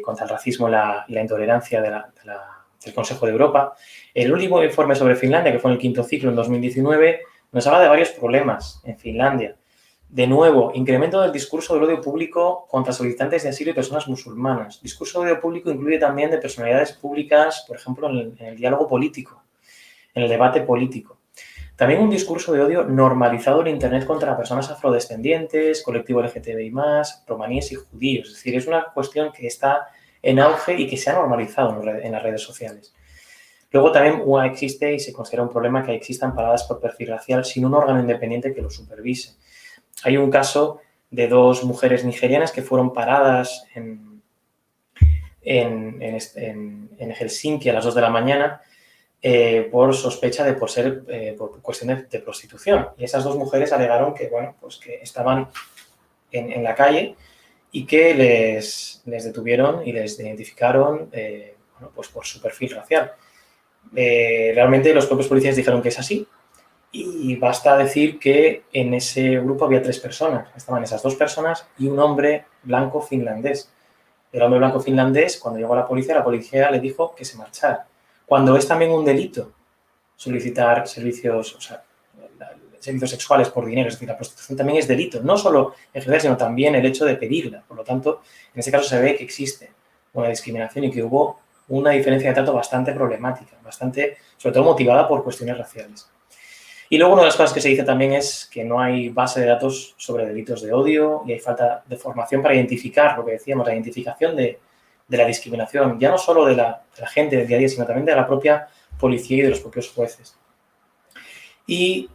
contra el Racismo y la Intolerancia del Consejo de Europa. El último informe sobre Finlandia, que fue en el quinto ciclo en 2019, nos habla de varios problemas en Finlandia. De nuevo, incremento del discurso del odio público contra solicitantes de asilo y personas musulmanas. Discurso de odio público incluye también de personalidades públicas, por ejemplo, en el diálogo político, en el debate político. También un discurso de odio normalizado en Internet contra personas afrodescendientes, colectivo LGTBI+, romaníes y judíos. Es decir, es una cuestión que está en auge y que se ha normalizado en las redes sociales. Luego también existe y se considera un problema que existan paradas por perfil racial sin un órgano independiente que lo supervise. Hay un caso de dos mujeres nigerianas que fueron paradas en Helsinki a las 2 de la mañana por sospecha de por cuestiones de prostitución. Y esas dos mujeres alegaron que, bueno, pues que estaban en la calle y que les detuvieron y les identificaron bueno, pues por su perfil racial. Realmente los propios policías dijeron que es así y basta decir que en ese grupo había 3 personas. Estaban esas 2 personas y un hombre blanco finlandés. El hombre blanco finlandés, cuando llegó a la policía le dijo que se marchara. Cuando es también un delito solicitar servicios, o sea, servicios sexuales por dinero, es decir, la prostitución también es delito, no solo ejercer, sino también el hecho de pedirla. Por lo tanto, en este caso se ve que existe una discriminación y que hubo una diferencia de trato bastante problemática, bastante, sobre todo motivada por cuestiones raciales. Y luego una de las cosas que se dice también es que no hay base de datos sobre delitos de odio y hay falta de formación para identificar, lo que decíamos, la identificación de la discriminación, ya no solo de la gente del día a día, sino también de la propia policía y de los propios jueces. Y,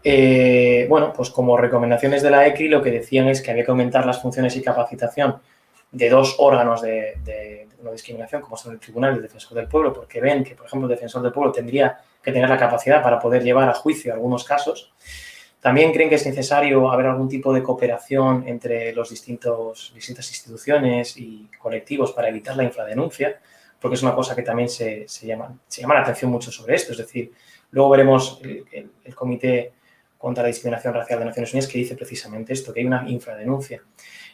bueno, pues como recomendaciones de la ECRI lo que decían es que había que aumentar las funciones y capacitación de 2 órganos de no discriminación, como son el Tribunal y el Defensor del Pueblo, porque ven que, por ejemplo, el Defensor del Pueblo tendría que tener la capacidad para poder llevar a juicio algunos casos. También creen que es necesario haber algún tipo de cooperación entre las distintas instituciones y colectivos para evitar la infradenuncia, porque es una cosa que también se llama la atención mucho sobre esto. Es decir, luego veremos el Comité contra la Discriminación Racial de Naciones Unidas que dice precisamente esto, que hay una infradenuncia.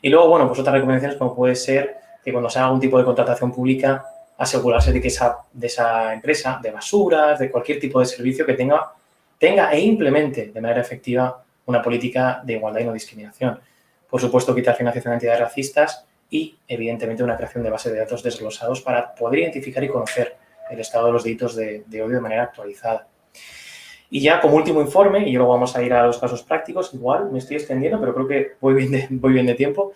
Y luego, bueno, pues otras recomendaciones como puede ser que cuando se haga algún tipo de contratación pública, asegurarse de que esa empresa de basuras, de cualquier tipo de servicio que tenga e implemente de manera efectiva una política de igualdad y no discriminación. Por supuesto, quitar financiación a entidades racistas y, evidentemente, una creación de base de datos desglosados para poder identificar y conocer el estado de los delitos de odio de manera actualizada. Y ya como último informe, y luego vamos a ir a los casos prácticos, igual me estoy extendiendo, pero creo que voy bien de tiempo.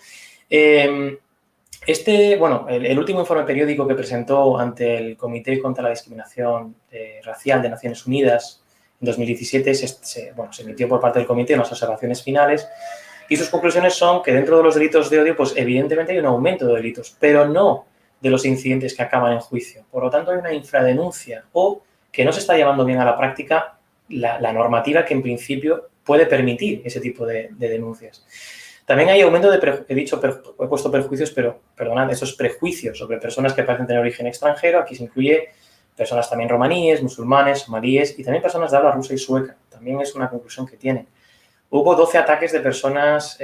Bueno, el último informe periódico que presentó ante el Comité contra la Discriminación Racial de Naciones Unidas en 2017 se emitió por parte del comité unas observaciones finales y sus conclusiones son que dentro de los delitos de odio, pues evidentemente hay un aumento de delitos, pero no de los incidentes que acaban en juicio. Por lo tanto, hay una infradenuncia o que no se está llevando bien a la práctica la normativa que en principio puede permitir ese tipo de denuncias. También hay aumento de, he puesto perjuicios, pero perdonad, esos prejuicios sobre personas que parecen tener origen extranjero, aquí se incluye personas también romaníes, musulmanes, somalíes y también personas de habla rusa y sueca. También es una conclusión que tienen. Hubo 12 ataques de personas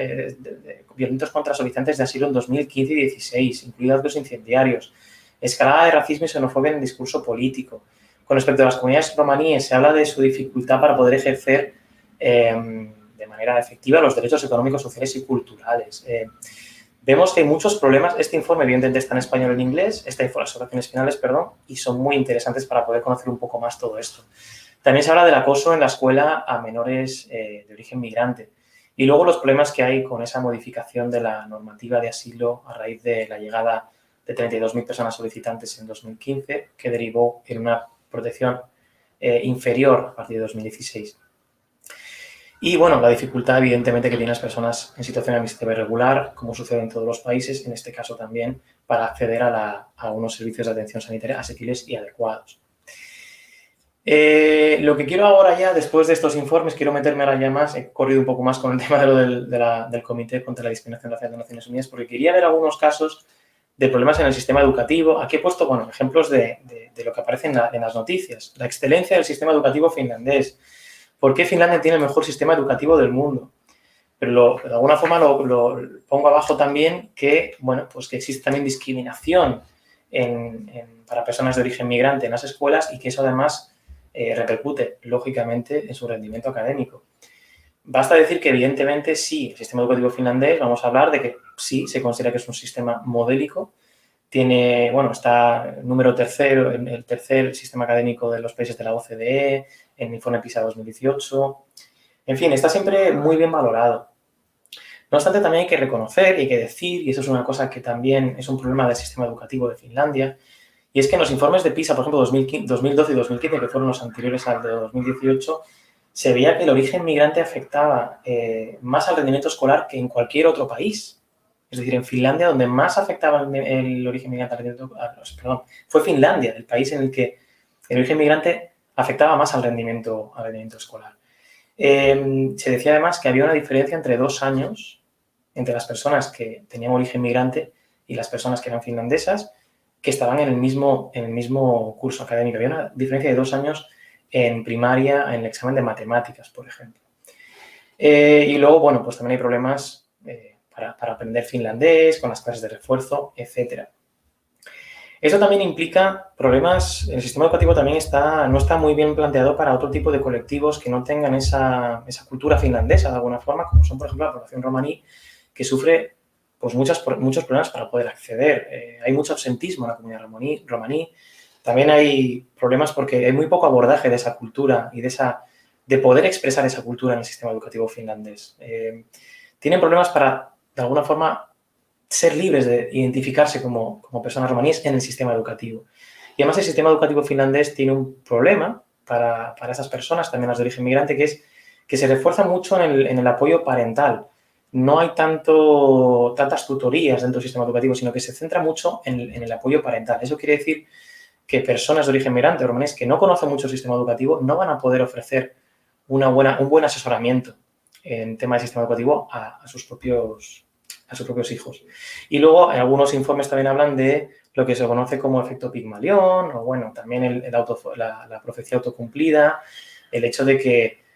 violentos contra solicitantes de asilo en 2015 y 2016, incluidos los incendiarios. Escalada de racismo y xenofobia en el discurso político. Con respecto a las comunidades romaníes, se habla de su dificultad para poder ejercer de manera efectiva los derechos económicos, sociales y culturales. Vemos que hay muchos problemas. Este informe, evidentemente, está en español y en inglés, las observaciones finales, perdón, y son muy interesantes para poder conocer un poco más todo esto. También se habla del acoso en la escuela a menores de origen migrante. Y luego los problemas que hay con esa modificación de la normativa de asilo a raíz de la llegada de 32.000 personas solicitantes en 2015, que derivó en una protección inferior a partir de 2016. Y, bueno, la dificultad, evidentemente, que tienen las personas en situación administrativa irregular, como sucede en todos los países, en este caso también, para acceder a unos servicios de atención sanitaria asequibles y adecuados. Lo que quiero ahora ya, después de estos informes, quiero meterme ahora ya más, he corrido un poco más con el tema de lo del Comité contra la Discriminación Racial de Naciones Unidas, porque quería ver algunos casos de problemas en el sistema educativo. Aquí he puesto, bueno, ejemplos de lo que aparece en las noticias. La excelencia del sistema educativo finlandés. ¿Por qué Finlandia tiene el mejor sistema educativo del mundo? Pero de alguna forma lo pongo abajo también que, bueno, pues que existe también discriminación para personas de origen migrante en las escuelas y que eso además repercute, lógicamente, en su rendimiento académico. Basta decir que, evidentemente, sí, el sistema educativo finlandés, vamos a hablar de que sí, se considera que es un sistema modélico, tiene, bueno, está número tercero, en el tercer sistema académico de los países de la OCDE, en el informe PISA 2018. En fin, está siempre muy bien valorado. No obstante, también hay que reconocer y hay que decir, y eso es una cosa que también es un problema del sistema educativo de Finlandia, y es que en los informes de PISA, por ejemplo, 2012 y 2015, que fueron los anteriores al de 2018, se veía que el origen migrante afectaba más al rendimiento escolar que en cualquier otro país. Es decir, en Finlandia, donde más afectaba el origen migrante al rendimiento, fue Finlandia, el país en el que el origen migrante afectaba más al rendimiento escolar. Se decía además que había una diferencia entre 2 años entre las personas que tenían origen migrante y las personas que eran finlandesas, que estaban en el mismo curso académico. Había una diferencia de 2 años en primaria, en el examen de matemáticas, por ejemplo. Y luego, bueno, pues también hay problemas para aprender finlandés, con las clases de refuerzo, etcétera. Eso también implica problemas, el sistema educativo también no está muy bien planteado para otro tipo de colectivos que no tengan esa cultura finlandesa de alguna forma, como son, por ejemplo, la población romaní, que sufre pues muchos problemas para poder acceder. Hay mucho absentismo en la comunidad romaní. También hay problemas porque hay muy poco abordaje de esa cultura y de poder expresar esa cultura en el sistema educativo finlandés. Tienen problemas para, de alguna forma, ser libres de identificarse como personas romaníes en el sistema educativo. Y además el sistema educativo finlandés tiene un problema para esas personas, también las de origen migrante, que es que se refuerza mucho en el apoyo parental. No hay tantas tutorías dentro del sistema educativo, sino que se centra mucho en el apoyo parental. Eso quiere decir que personas de origen migrante o romaníes que no conocen mucho el sistema educativo no van a poder ofrecer un buen asesoramiento en tema del sistema educativo a sus propios hijos. Y luego, en algunos informes también hablan de lo que se conoce como efecto Pigmalión, o bueno, también la profecía autocumplida, el hecho de que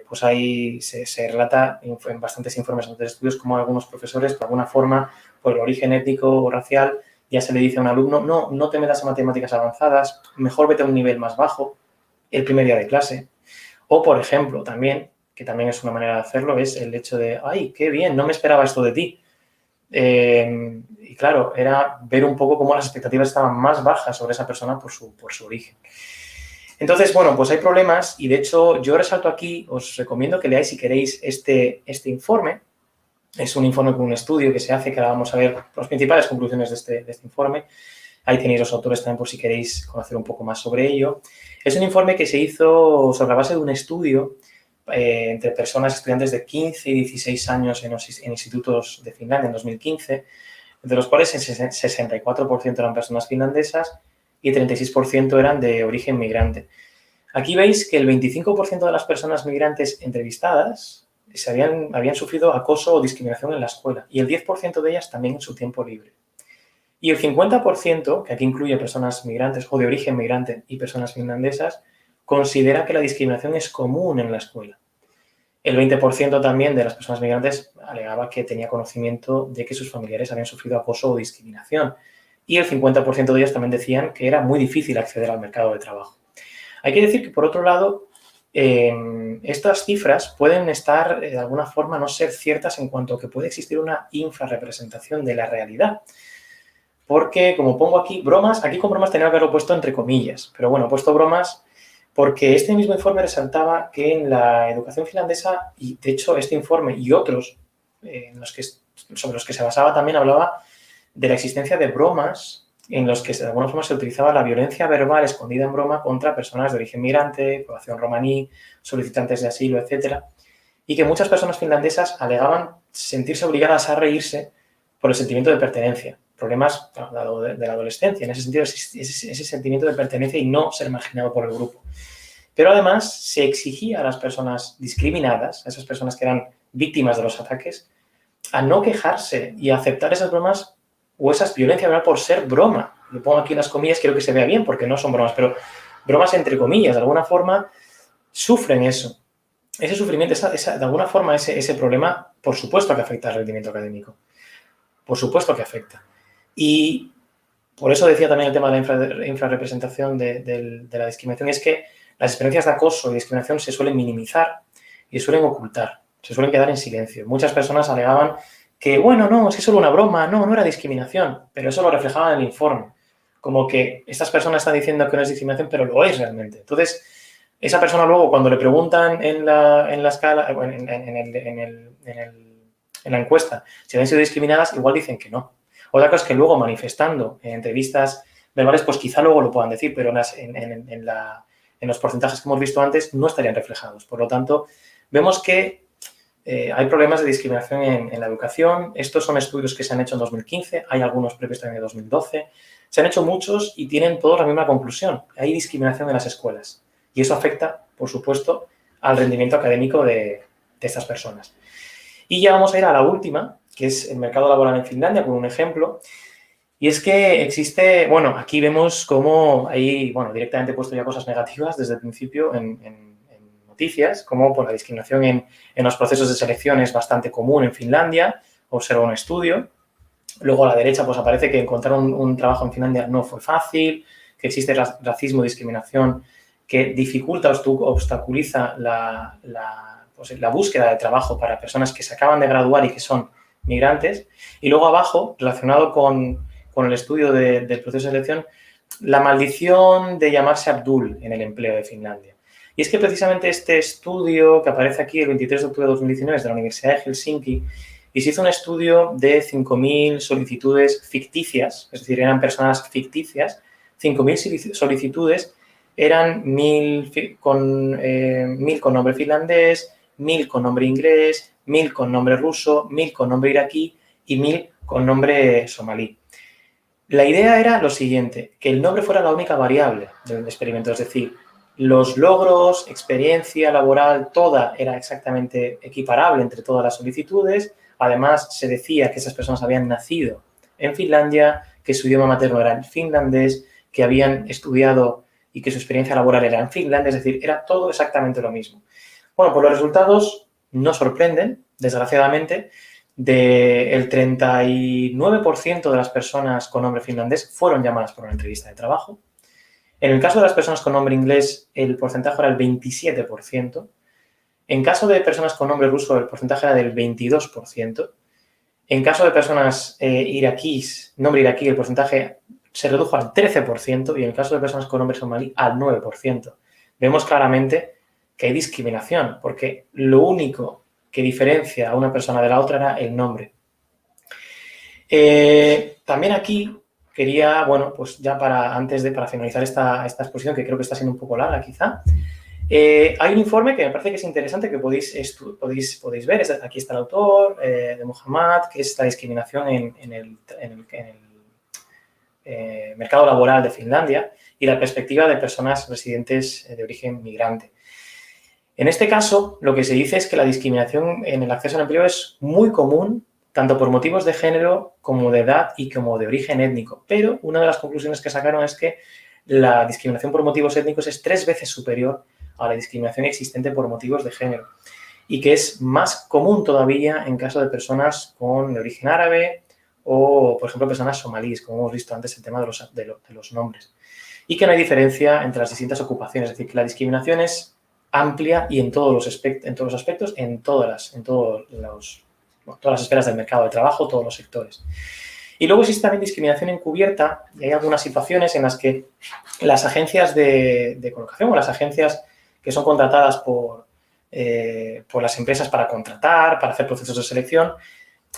pues ahí se relata en bastantes informes, en bastantes estudios, como algunos profesores, de alguna forma, por el origen étnico o racial, ya se le dice a un alumno, no te metas a matemáticas avanzadas, mejor vete a un nivel más bajo el primer día de clase. O, por ejemplo, también, que también es una manera de hacerlo, es el hecho de, ¡ay, qué bien! No me esperaba esto de ti. Y claro, era ver un poco cómo las expectativas estaban más bajas sobre esa persona por su origen. Entonces, bueno, pues hay problemas y, de hecho, yo resalto aquí, os recomiendo que leáis, si queréis, este informe, Es un informe con un estudio que se hace, que ahora vamos a ver las principales conclusiones de este informe. Ahí tenéis los autores también por si queréis conocer un poco más sobre ello. Es un informe que se hizo sobre la base de un estudio entre personas, estudiantes de 15 y 16 años en institutos de Finlandia en 2015, de los cuales el 64% eran personas finlandesas y 36% eran de origen migrante. Aquí veis que el 25% de las personas migrantes entrevistadas habían sufrido acoso o discriminación en la escuela y el 10% de ellas también en su tiempo libre. Y el 50%, que aquí incluye personas migrantes o de origen migrante y personas finlandesas, considera que la discriminación es común en la escuela. El 20% también de las personas migrantes alegaba que tenía conocimiento de que sus familiares habían sufrido acoso o discriminación. Y el 50% de ellas también decían que era muy difícil acceder al mercado de trabajo. Hay que decir que, por otro lado, estas cifras pueden estar, de alguna forma, no ser ciertas en cuanto a que puede existir una infrarrepresentación de la realidad. Porque, como pongo aquí, bromas, aquí con bromas tenía que haberlo puesto entre comillas, pero bueno, he puesto bromas porque este mismo informe resaltaba que en la educación finlandesa, y de hecho este informe y otros sobre los que se basaba también hablaba de la existencia de bromas en los que de alguna forma se utilizaba la violencia verbal escondida en broma contra personas de origen migrante, población romaní, solicitantes de asilo, etc. Y que muchas personas finlandesas alegaban sentirse obligadas a reírse por el sentimiento de pertenencia. Problemas de la adolescencia, en ese sentido, ese sentimiento de pertenencia y no ser marginado por el grupo. Pero además se exigía a las personas discriminadas, a esas personas que eran víctimas de los ataques, a no quejarse y a aceptar esas bromas o esas violencia verbal por ser broma. Lo pongo aquí en las comillas, quiero que se vea bien porque no son bromas, pero bromas entre comillas, de alguna forma sufren eso. Ese sufrimiento, de alguna forma ese problema, por supuesto que afecta al rendimiento académico. Por supuesto que afecta. Y por eso decía también el tema de la infrarrepresentación de la discriminación, es que las experiencias de acoso y discriminación se suelen minimizar y se suelen ocultar, se suelen quedar en silencio. Muchas personas alegaban que, bueno, no, es que es solo una broma, no era discriminación, pero eso lo reflejaba en el informe, como que estas personas están diciendo que no es discriminación, pero lo es realmente. Entonces, esa persona luego, cuando le preguntan en la escala, en la encuesta, si habían sido discriminadas, igual dicen que no. Otra cosa es que luego manifestando en entrevistas verbales, pues quizá luego lo puedan decir, pero en los porcentajes que hemos visto antes no estarían reflejados. Por lo tanto, vemos que hay problemas de discriminación en la educación. Estos son estudios que se han hecho en 2015, hay algunos previos también de 2012. Se han hecho muchos y tienen todos la misma conclusión. Hay discriminación en las escuelas y eso afecta, por supuesto, al rendimiento académico de estas personas. Y ya vamos a ir a la última, que es el mercado laboral en Finlandia, con un ejemplo. Y es que existe, bueno, aquí vemos cómo hay, bueno, directamente he puesto ya cosas negativas desde el principio en noticias, como por la discriminación en los procesos de selección es bastante común en Finlandia, observa un estudio. Luego a la derecha pues aparece que encontrar un trabajo en Finlandia no fue fácil, que existe racismo y discriminación que dificulta o obstaculiza la búsqueda de trabajo para personas que se acaban de graduar y que son migrantes. Y luego abajo, relacionado con el estudio del proceso de selección, la maldición de llamarse Abdul en el empleo de Finlandia. Y es que precisamente este estudio que aparece aquí el 23 de octubre de 2019 es de la Universidad de Helsinki y se hizo un estudio de 5.000 solicitudes ficticias, es decir, eran personas ficticias, 5.000 solicitudes, eran 1.000 con nombre finlandés, 1.000 con nombre inglés, 1.000 con nombre ruso, 1.000 con nombre iraquí y 1.000 con nombre somalí. La idea era lo siguiente, que el nombre fuera la única variable del experimento, es decir, los logros, experiencia laboral, toda era exactamente equiparable entre todas las solicitudes. Además, se decía que esas personas habían nacido en Finlandia, que su idioma materno era el finlandés, que habían estudiado y que su experiencia laboral era en Finlandia, es decir, era todo exactamente lo mismo. Bueno, pues los resultados no sorprenden, desgraciadamente. El 39% de las personas con nombre finlandés fueron llamadas por una entrevista de trabajo. En el caso de las personas con nombre inglés, el porcentaje era el 27%. En caso de personas con nombre ruso, el porcentaje era del 22%. En caso de personas iraquíes, nombre iraquí, el porcentaje se redujo al 13% y en el caso de personas con nombre somalí al 9%. Vemos claramente que hay discriminación, porque lo único que diferencia a una persona de la otra era el nombre. También aquí quería, bueno, pues ya para finalizar esta exposición, que creo que está siendo un poco larga quizá, hay un informe que me parece que es interesante, que podéis ver. Aquí está el autor, de Muhammad, que es la discriminación en el mercado laboral de Finlandia y la perspectiva de personas residentes de origen migrante. En este caso, lo que se dice es que la discriminación en el acceso al empleo es muy común, tanto por motivos de género como de edad y como de origen étnico. Pero una de las conclusiones que sacaron es que la discriminación por motivos étnicos es 3 veces superior a la discriminación existente por motivos de género y que es más común todavía en caso de personas de origen árabe o, por ejemplo, personas somalíes, como hemos visto antes el tema de los nombres. Y que no hay diferencia entre las distintas ocupaciones, es decir, que la discriminación es amplia y en todos los aspectos, en todas las esferas del mercado de trabajo, todos los sectores. Y luego existe también discriminación encubierta y hay algunas situaciones en las que las agencias de colocación o las agencias que son contratadas por las empresas para contratar, para hacer procesos de selección,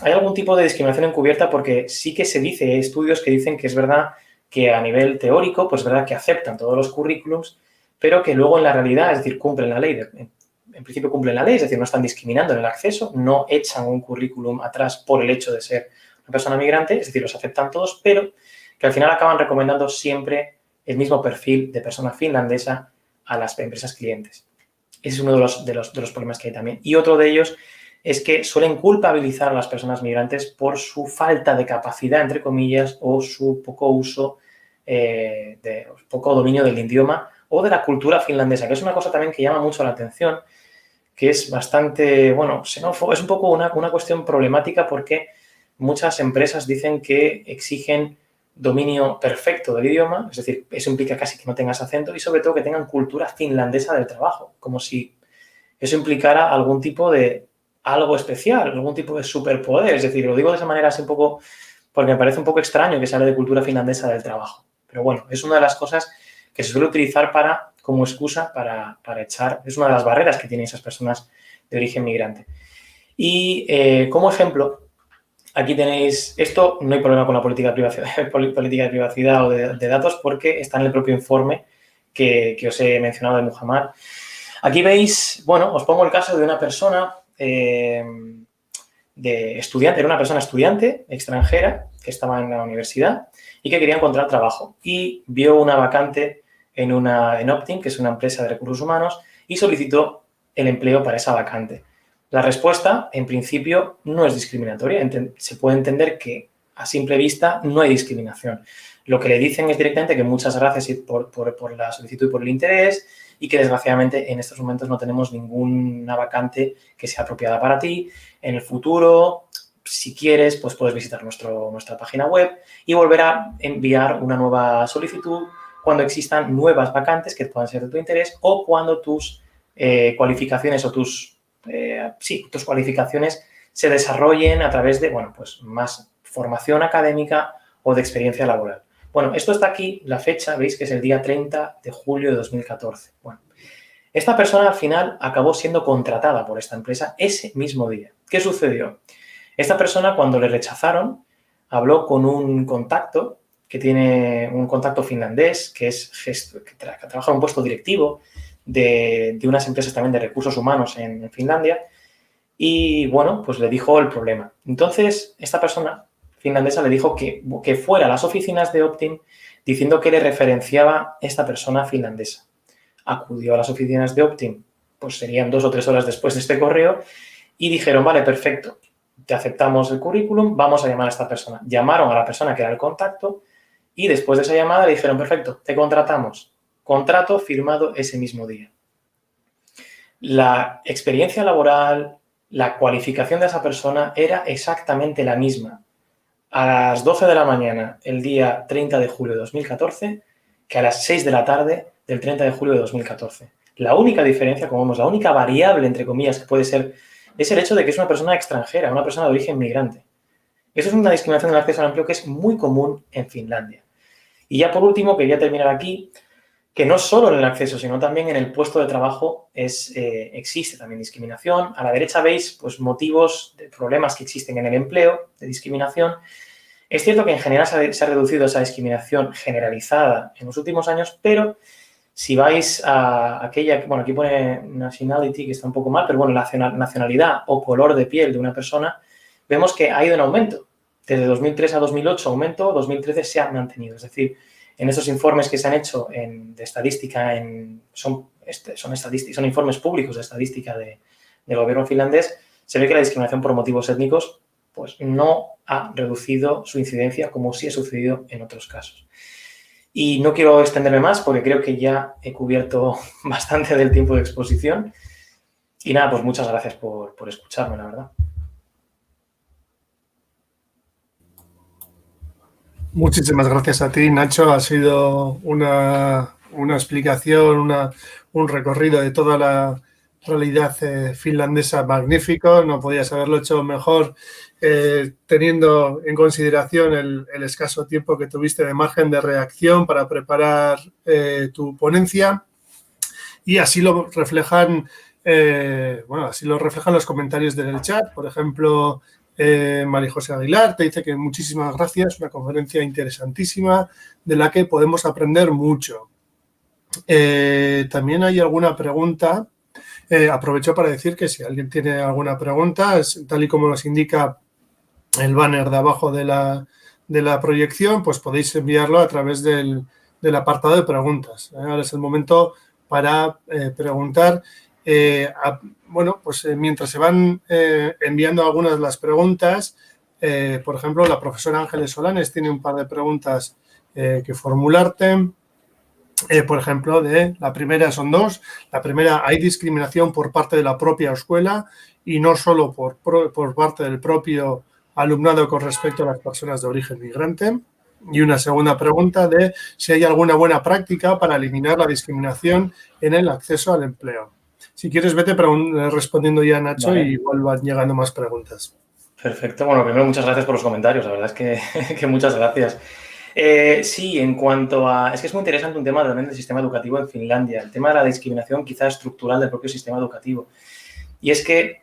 hay algún tipo de discriminación encubierta porque sí que se dice, hay estudios que dicen que es verdad que a nivel teórico, pues es verdad que aceptan todos los currículums, pero que luego en la realidad, es decir, cumplen la ley, en principio cumplen la ley, es decir, no están discriminando en el acceso, no echan un currículum atrás por el hecho de ser una persona migrante, es decir, los aceptan todos, pero que al final acaban recomendando siempre el mismo perfil de persona finlandesa a las empresas clientes. Ese es uno de los problemas que hay también. Y otro de ellos es que suelen culpabilizar a las personas migrantes por su falta de capacidad, entre comillas, o su poco uso, poco dominio del idioma o de la cultura finlandesa, que es una cosa también que llama mucho la atención, que es bastante, bueno, xenófobo, es un poco una cuestión problemática porque muchas empresas dicen que exigen dominio perfecto del idioma, es decir, eso implica casi que no tengas acento y sobre todo que tengan cultura finlandesa del trabajo, como si eso implicara algún tipo de algo especial, algún tipo de superpoder, es decir, lo digo de esa manera así un poco porque me parece un poco extraño que se hable de cultura finlandesa del trabajo, pero bueno, es una de las cosas que se suele utilizar como excusa para echar, es una de las barreras que tienen esas personas de origen migrante. Y como ejemplo, aquí tenéis, esto no hay problema con la política de privacidad o de datos porque está en el propio informe que os he mencionado de Muhammad. Aquí veis, bueno, os pongo el caso de una persona era una persona estudiante extranjera que estaba en la universidad y que quería encontrar trabajo y vio una vacante en Optin, que es una empresa de recursos humanos, y solicitó el empleo para esa vacante. La respuesta, en principio, no es discriminatoria. Se puede entender que a simple vista no hay discriminación. Lo que le dicen es directamente que muchas gracias por la solicitud y por el interés y que desgraciadamente en estos momentos no tenemos ninguna vacante que sea apropiada para ti. En el futuro, si quieres, pues puedes visitar nuestra página web y volver a enviar una nueva solicitud cuando existan nuevas vacantes que puedan ser de tu interés o cuando tus cualificaciones o tus cualificaciones se desarrollen a través de, bueno, pues más formación académica o de experiencia laboral. Bueno, esto está aquí, la fecha, veis que es el día 30 de julio de 2014. Bueno, esta persona al final acabó siendo contratada por esta empresa ese mismo día. ¿Qué sucedió? Esta persona, cuando le rechazaron, habló con un contacto que tiene un contacto finlandés, que trabaja en un puesto directivo de unas empresas también de recursos humanos en Finlandia, y bueno, pues le dijo el problema. Entonces, esta persona finlandesa le dijo que fuera a las oficinas de Optin diciendo que le referenciaba esta persona finlandesa. Acudió a las oficinas de Optin, pues serían 2 o 3 horas después de este correo, y dijeron, vale, perfecto, te aceptamos el currículum, vamos a llamar a esta persona. Llamaron a la persona que era el contacto y después de esa llamada le dijeron, perfecto, te contratamos. Contrato firmado ese mismo día. La experiencia laboral, la cualificación de esa persona era exactamente la misma a las 12 de la mañana el día 30 de julio de 2014 que a las 6 de la tarde del 30 de julio de 2014. La única diferencia, como vemos, la única variable, entre comillas, que puede ser, es el hecho de que es una persona extranjera, una persona de origen migrante. Eso es una discriminación en el acceso al empleo que es muy común en Finlandia. Y ya por último, quería terminar aquí que no solo en el acceso, sino también en el puesto de trabajo existe también discriminación. A la derecha veis pues, motivos de problemas que existen en el empleo, de discriminación. Es cierto que en general se ha reducido esa discriminación generalizada en los últimos años, pero si vais a aquella, bueno, aquí pone nationality, que está un poco mal, pero bueno, la nacionalidad o color de piel de una persona, vemos que ha ido en aumento. Desde 2003 a 2008 aumentó, 2013 se ha mantenido. Es decir, en estos informes que se han hecho de estadística, son informes públicos de estadística del gobierno finlandés, se ve que la discriminación por motivos étnicos pues, no ha reducido su incidencia como sí ha sucedido en otros casos. Y no quiero extenderme más porque creo que ya he cubierto bastante del tiempo de exposición. Y nada, pues muchas gracias por escucharme, la verdad. Muchísimas gracias a ti, Nacho. Ha sido una explicación, un recorrido de toda la realidad finlandesa magnífico. No podías haberlo hecho mejor teniendo en consideración el escaso tiempo que tuviste de margen de reacción para preparar tu ponencia. Y así lo reflejan, los comentarios del chat. Por ejemplo, María José Aguilar te dice que muchísimas gracias, una conferencia interesantísima de la que podemos aprender mucho. También hay alguna pregunta. Aprovecho para decir que si alguien tiene alguna pregunta, tal y como nos indica el banner de abajo de la proyección, pues podéis enviarlo a través del apartado de preguntas. Ahora es el momento para preguntar. Mientras se van enviando algunas de las preguntas, por ejemplo, la profesora Ángeles Solanes tiene un par de preguntas que formularte. Por ejemplo, la primera son dos. La primera, ¿hay discriminación por parte de la propia escuela y no solo por parte del propio alumnado con respecto a las personas de origen migrante? Y una segunda pregunta de si hay alguna buena práctica para eliminar la discriminación en el acceso al empleo. Si quieres, vete respondiendo ya, Nacho, vale. Y igual van llegando más preguntas. Perfecto. Bueno, primero, muchas gracias por los comentarios. La verdad es que muchas gracias. Sí, en cuanto a... Es que es muy interesante un tema también del sistema educativo en Finlandia. El tema de la discriminación quizá estructural del propio sistema educativo. Y es que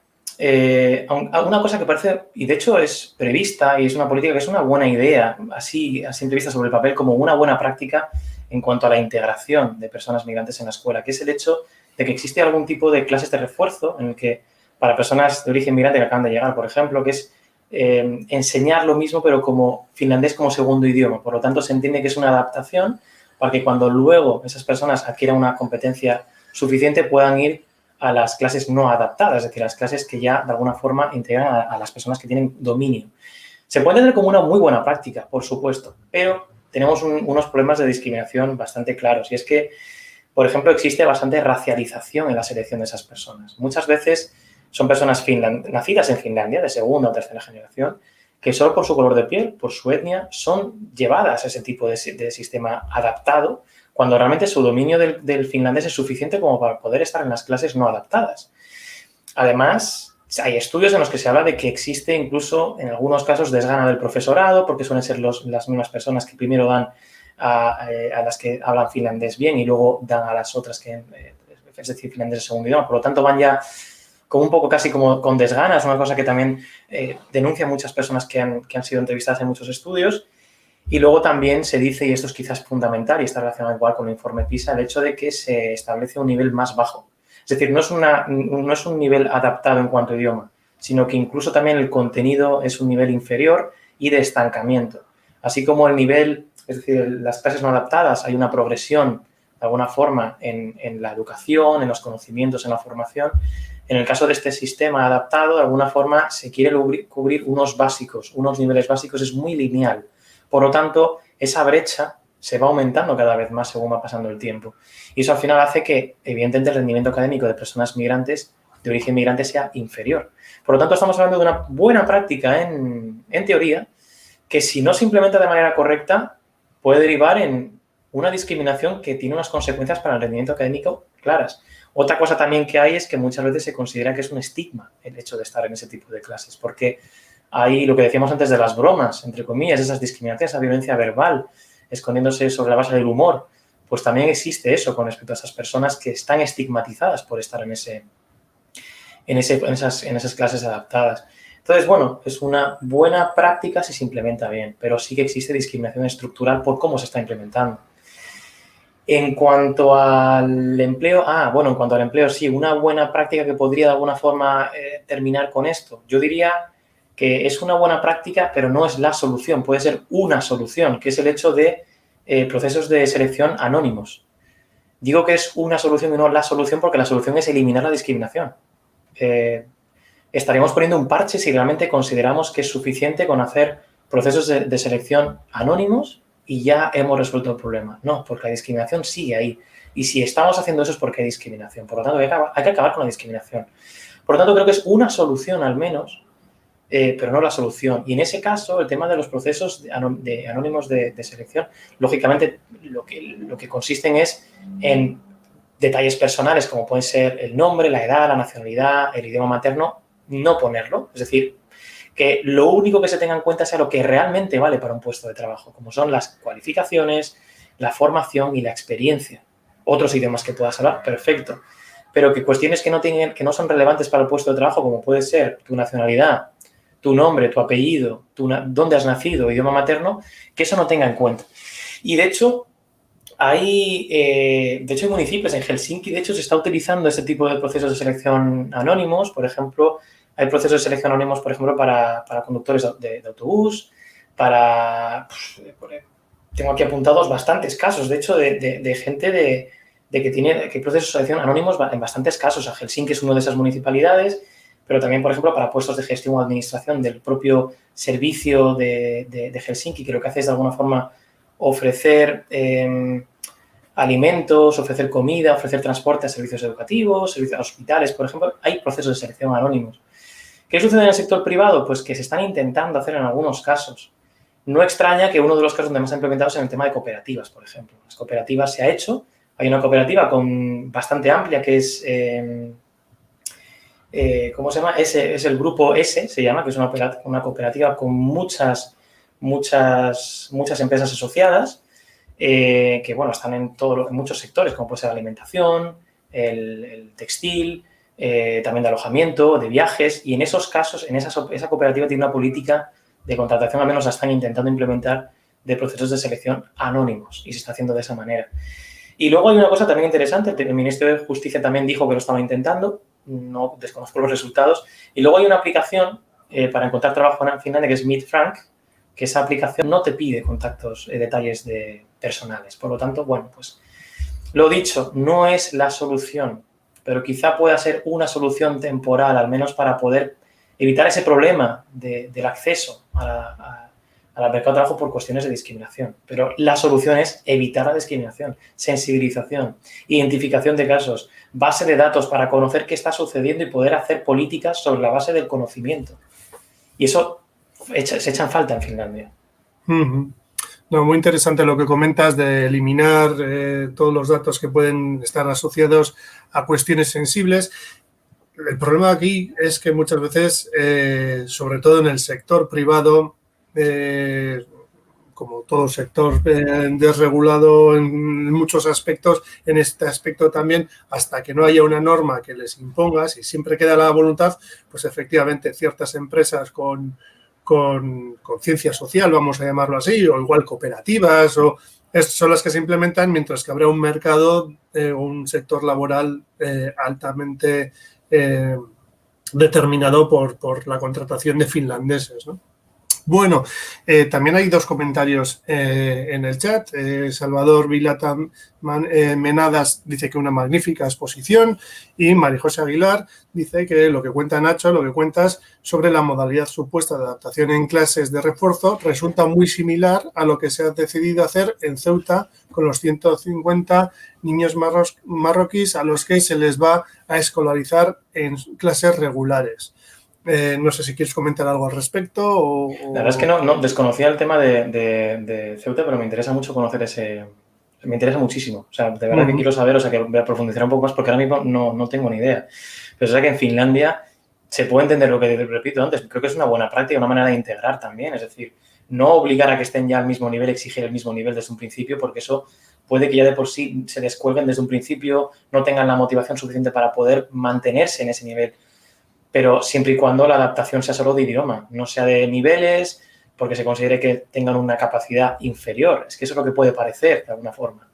una cosa que parece, y de hecho es prevista y es una política que es una buena idea, así vista sobre el papel como una buena práctica en cuanto a la integración de personas migrantes en la escuela, que es el hecho de que existe algún tipo de clases de refuerzo en el que para personas de origen migrante que acaban de llegar, por ejemplo, que es enseñar lo mismo pero como finlandés como segundo idioma. Por lo tanto, se entiende que es una adaptación para que cuando luego esas personas adquieran una competencia suficiente puedan ir a las clases no adaptadas, es decir, a las clases que ya de alguna forma integran a las personas que tienen dominio. Se puede entender como una muy buena práctica, por supuesto, pero tenemos unos problemas de discriminación bastante claros y es que, por ejemplo, existe bastante racialización en la selección de esas personas. Muchas veces son personas nacidas en Finlandia, de segunda o tercera generación, que solo por su color de piel, por su etnia, son llevadas a ese tipo de sistema adaptado, cuando realmente su dominio del finlandés es suficiente como para poder estar en las clases no adaptadas. Además, hay estudios en los que se habla de que existe incluso, en algunos casos, desgana del profesorado, porque suelen ser las mismas personas que primero dan a las que hablan finlandés bien y luego dan a las otras que, es decir, finlandés de segundo idioma. Por lo tanto, van ya como un poco casi como con desganas, una cosa que también denuncian muchas personas que han sido entrevistadas en muchos estudios. Y luego también se dice, y esto es quizás fundamental y está relacionado igual con el informe PISA, el hecho de que se establece un nivel más bajo. Es decir, no es un nivel adaptado en cuanto a idioma, sino que incluso también el contenido es un nivel inferior y de estancamiento. Así como el nivel, es decir, las clases no adaptadas, hay una progresión de alguna forma en la educación, en los conocimientos, en la formación. En el caso de este sistema adaptado, de alguna forma se quiere cubrir unos básicos, unos niveles básicos, es muy lineal. Por lo tanto, esa brecha se va aumentando cada vez más según va pasando el tiempo. Y eso al final hace que, evidentemente, el rendimiento académico de personas migrantes, de origen migrante, sea inferior. Por lo tanto, estamos hablando de una buena práctica en teoría, que si no se implementa de manera correcta, puede derivar en una discriminación que tiene unas consecuencias para el rendimiento académico claras. Otra cosa también que hay es que muchas veces se considera que es un estigma el hecho de estar en ese tipo de clases, porque hay lo que decíamos antes de las bromas, entre comillas, esas discriminaciones, esa violencia verbal, escondiéndose sobre la base del humor, pues también existe eso con respecto a esas personas que están estigmatizadas por estar en esas clases adaptadas. Entonces, bueno, es una buena práctica si se implementa bien, pero sí que existe discriminación estructural por cómo se está implementando. En cuanto al empleo, sí, una buena práctica que podría de alguna forma terminar con esto. Yo diría que es una buena práctica, pero no es la solución, puede ser una solución, que es el hecho de procesos de selección anónimos. Digo que es una solución y no la solución porque la solución es eliminar la discriminación. Estaríamos poniendo un parche si realmente consideramos que es suficiente con hacer procesos de selección anónimos y ya hemos resuelto el problema. No, porque la discriminación sigue ahí. Y si estamos haciendo eso es porque hay discriminación. Por lo tanto, hay que acabar con la discriminación. Por lo tanto, creo que es una solución al menos, pero no la solución. Y en ese caso, el tema de los procesos de anónimos de selección, lógicamente, lo que consisten es en detalles personales como pueden ser el nombre, la edad, la nacionalidad, el idioma materno, no ponerlo. Es decir, que lo único que se tenga en cuenta sea lo que realmente vale para un puesto de trabajo, como son las cualificaciones, la formación y la experiencia. Otros idiomas que puedas hablar, perfecto. Pero que cuestiones que no son relevantes para el puesto de trabajo, como puede ser tu nacionalidad, tu nombre, tu apellido, dónde has nacido, idioma materno, que eso no tenga en cuenta. Y de hecho, hay municipios en Helsinki, de hecho, se está utilizando este tipo de procesos de selección anónimos. Por ejemplo, hay procesos de selección anónimos, por ejemplo, para conductores de autobús, tengo aquí apuntados bastantes casos, de hecho, de gente que hay procesos de selección anónimos en bastantes casos. Helsinki es una de esas municipalidades, pero también, por ejemplo, para puestos de gestión o administración del propio servicio de Helsinki, que lo que hace es, de alguna forma, ofrecer alimentos, ofrecer comida, ofrecer transporte a servicios educativos, servicios a hospitales, por ejemplo. Hay procesos de selección anónimos. ¿Qué sucede en el sector privado? Pues que se están intentando hacer en algunos casos. No extraña que uno de los casos donde más se ha implementado es en el tema de cooperativas, por ejemplo. Las cooperativas se ha hecho. Hay una cooperativa bastante amplia que es, ¿cómo se llama? Es el grupo S, se llama, que es una cooperativa con muchas empresas asociadas que, bueno, están en muchos sectores, como puede ser la alimentación, el textil, también de alojamiento, de viajes, y en esos casos, esa cooperativa tiene una política de contratación, al menos la están intentando implementar, de procesos de selección anónimos, y se está haciendo de esa manera. Y luego hay una cosa también interesante, el Ministerio de Justicia también dijo que lo estaba intentando, no desconozco los resultados, y luego hay una aplicación para encontrar trabajo en Finlandia que es Meet Frank, que esa aplicación no te pide detalles personales. Por lo tanto, bueno, pues lo dicho, no es la solución, pero quizá pueda ser una solución temporal, al menos para poder evitar ese problema del acceso al mercado de trabajo por cuestiones de discriminación. Pero la solución es evitar la discriminación, sensibilización, identificación de casos, base de datos para conocer qué está sucediendo y poder hacer políticas sobre la base del conocimiento. Y eso se echan falta en Finlandia. Uh-huh. No, muy interesante lo que comentas de eliminar todos los datos que pueden estar asociados a cuestiones sensibles. El problema aquí es que muchas veces, sobre todo en el sector privado, como todo sector desregulado en muchos aspectos, en este aspecto también, hasta que no haya una norma que les imponga, si siempre queda la voluntad, pues efectivamente ciertas empresas con conciencia social, vamos a llamarlo así, o igual cooperativas, son las que se implementan, mientras que habrá un mercado, un sector laboral altamente determinado por la contratación de finlandeses, ¿no? Bueno, también hay dos comentarios en el chat. Salvador Vilata Menadas dice que una magnífica exposición y María José Aguilar dice que lo que cuenta Nacho, lo que cuentas sobre la modalidad supuesta de adaptación en clases de refuerzo resulta muy similar a lo que se ha decidido hacer en Ceuta con los 150 niños marroquíes a los que se les va a escolarizar en clases regulares. No sé si quieres comentar algo al respecto. La verdad es que no desconocía el tema de Ceuta, pero me interesa mucho conocer me interesa muchísimo. O sea, de verdad que quiero saber, o sea, que voy a profundizar un poco más porque ahora mismo no tengo ni idea. Pero es verdad que en Finlandia se puede entender lo que repito antes. Creo que es una buena práctica, una manera de integrar también. Es decir, no obligar a que estén ya al mismo nivel, exigir el mismo nivel desde un principio, porque eso puede que ya de por sí se descuelguen desde un principio, no tengan la motivación suficiente para poder mantenerse en ese nivel. Pero siempre y cuando la adaptación sea solo de idioma, no sea de niveles, porque se considere que tengan una capacidad inferior. Es que eso es lo que puede parecer, de alguna forma.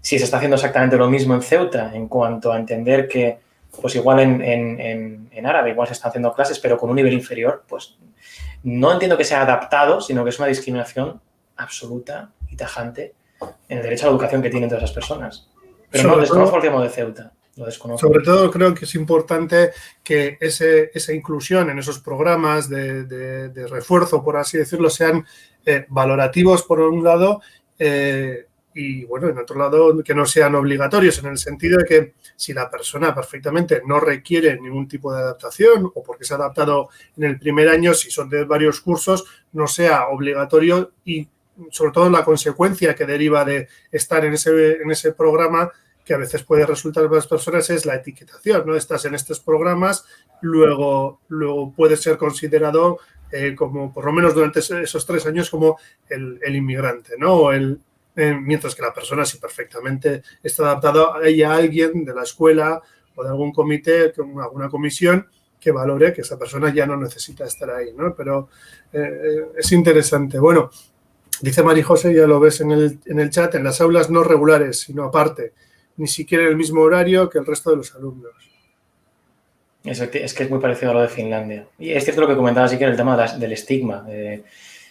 Si se está haciendo exactamente lo mismo en Ceuta, en cuanto a entender que, pues igual en árabe, igual se están haciendo clases, pero con un nivel inferior, pues no entiendo que sea adaptado, sino que es una discriminación absoluta y tajante en el derecho a la educación que tienen todas esas personas. Pero no, desconozco el tema de Ceuta. Lo desconozco. Sobre todo creo que es importante que esa inclusión en esos programas de refuerzo, por así decirlo, sean valorativos por un lado y, bueno, en otro lado que no sean obligatorios, en el sentido de que si la persona perfectamente no requiere ningún tipo de adaptación o porque se ha adaptado en el primer año, si son de varios cursos, no sea obligatorio y sobre todo la consecuencia que deriva de estar en ese programa, que a veces puede resultar para las personas, es la etiquetación, ¿no? Estás en estos programas, luego puede ser considerado como, por lo menos durante esos 3 años, como el inmigrante, ¿no? Mientras que la persona, si perfectamente está adaptado, hay alguien de la escuela o de algún comité, alguna comisión, que valore que esa persona ya no necesita estar ahí, ¿no? Pero es interesante. Bueno, dice María José, ya lo ves en el chat, en las aulas no regulares, sino aparte, ni siquiera en el mismo horario que el resto de los alumnos. Es que es muy parecido a lo de Finlandia. Y es cierto lo que comentaba, sí, que el tema del estigma.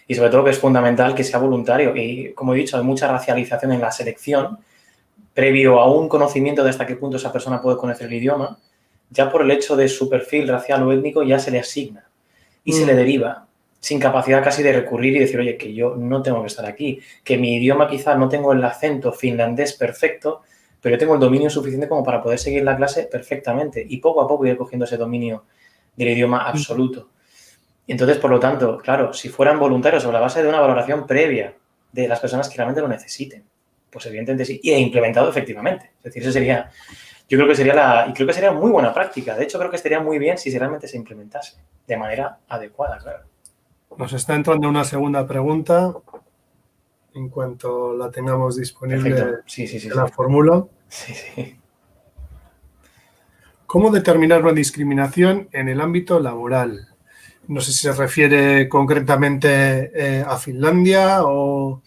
Y sobre todo que es fundamental que sea voluntario. Y como he dicho, hay mucha racialización en la selección, previo a un conocimiento de hasta qué punto esa persona puede conocer el idioma. Ya por el hecho de su perfil racial o étnico ya se le asigna y se le deriva, sin capacidad casi de recurrir y decir, oye, que yo no tengo que estar aquí, que mi idioma quizá no tengo el acento finlandés perfecto, pero yo tengo el dominio suficiente como para poder seguir la clase perfectamente y poco a poco ir cogiendo ese dominio del idioma absoluto. Entonces, por lo tanto, claro, si fueran voluntarios sobre la base de una valoración previa de las personas que realmente lo necesiten, pues evidentemente sí, y implementado efectivamente. Es decir, eso sería, yo creo que sería muy buena práctica. De hecho, creo que estaría muy bien si realmente se implementase de manera adecuada, claro. Nos está entrando una segunda pregunta. En cuanto la tengamos disponible, sí, la formulo. Sí. ¿Cómo determinar una discriminación en el ámbito laboral? No sé si se refiere concretamente a Finlandia o...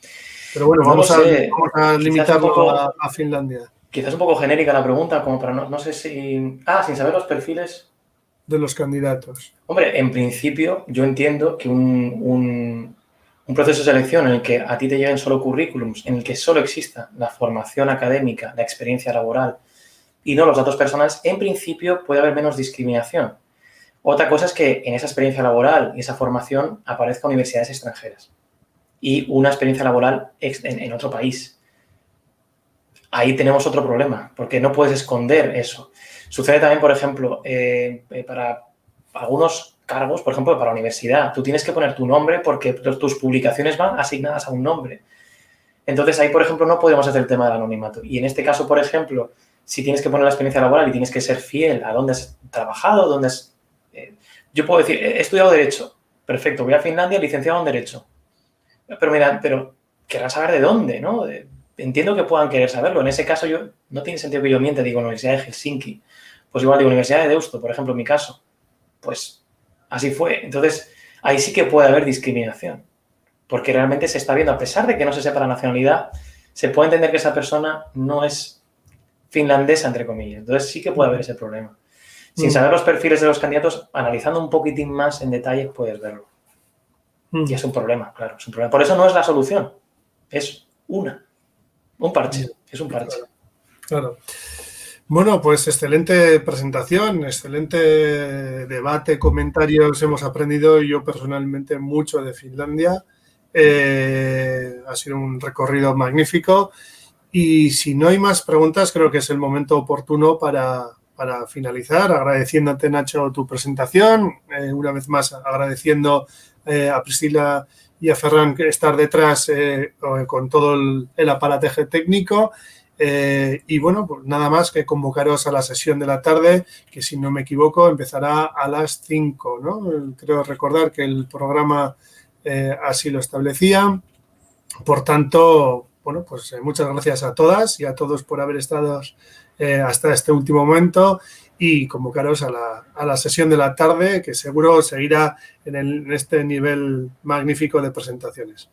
Pero bueno, vamos a limitarlo a Finlandia. Quizás un poco genérica la pregunta, como para no sé si... sin saber los perfiles... De los candidatos. Hombre, en principio yo entiendo que un proceso de selección en el que a ti te lleguen solo currículums, en el que solo exista la formación académica, la experiencia laboral y no los datos personales, en principio puede haber menos discriminación. Otra cosa es que en esa experiencia laboral y esa formación aparezcan universidades extranjeras y una experiencia laboral en otro país. Ahí tenemos otro problema, porque no puedes esconder eso. Sucede también, por ejemplo, para algunos cargos, por ejemplo, para la universidad, tú tienes que poner tu nombre porque tus publicaciones van asignadas a un nombre. Entonces, ahí, por ejemplo, no podemos hacer el tema del anonimato. Y en este caso, por ejemplo, si tienes que poner la experiencia laboral y tienes que ser fiel a dónde has trabajado, dónde has... yo puedo decir, he estudiado Derecho. Perfecto, voy a Finlandia, licenciado en Derecho. Pero mira, querrán saber de dónde, ¿no? Entiendo que puedan querer saberlo. En ese caso, no tiene sentido que yo mienta, digo Universidad de Helsinki. Pues igual digo Universidad de Deusto, por ejemplo, en mi caso. Pues así fue. Entonces, ahí sí que puede haber discriminación. Porque realmente se está viendo, a pesar de que no se sepa la nacionalidad, se puede entender que esa persona no es finlandesa, entre comillas. Entonces, sí que puede haber ese problema. Sin saber los perfiles de los candidatos, analizando un poquitín más en detalle, puedes verlo. Y es un problema, claro. Es un problema. Por eso no es la solución. Es un parche. Es un parche. Claro. Bueno, pues excelente presentación, excelente debate, comentarios. Hemos aprendido yo personalmente mucho de Finlandia. Ha sido un recorrido magnífico. Y si no hay más preguntas, creo que es el momento oportuno para finalizar. Agradeciéndote, Nacho, tu presentación. Una vez más, agradeciendo a Priscila y a Ferran que estar detrás con todo el aparateje técnico. Y bueno, pues nada más que convocaros a la sesión de la tarde, que si no me equivoco empezará a las 5, ¿no? Creo recordar que el programa así lo establecía. Por tanto, bueno, pues muchas gracias a todas y a todos por haber estado hasta este último momento y convocaros a la sesión de la tarde, que seguro seguirá en este nivel magnífico de presentaciones.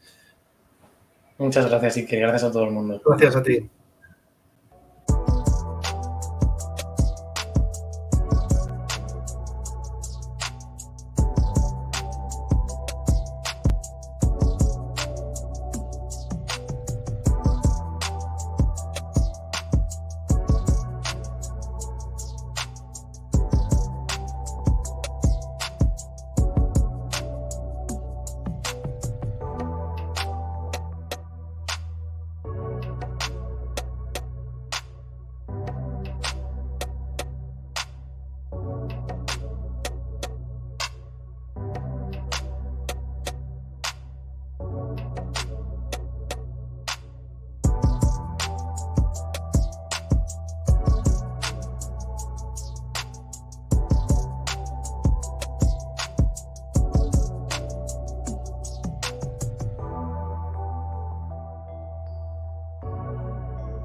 Muchas gracias, Iker. Gracias a todo el mundo. Gracias a ti.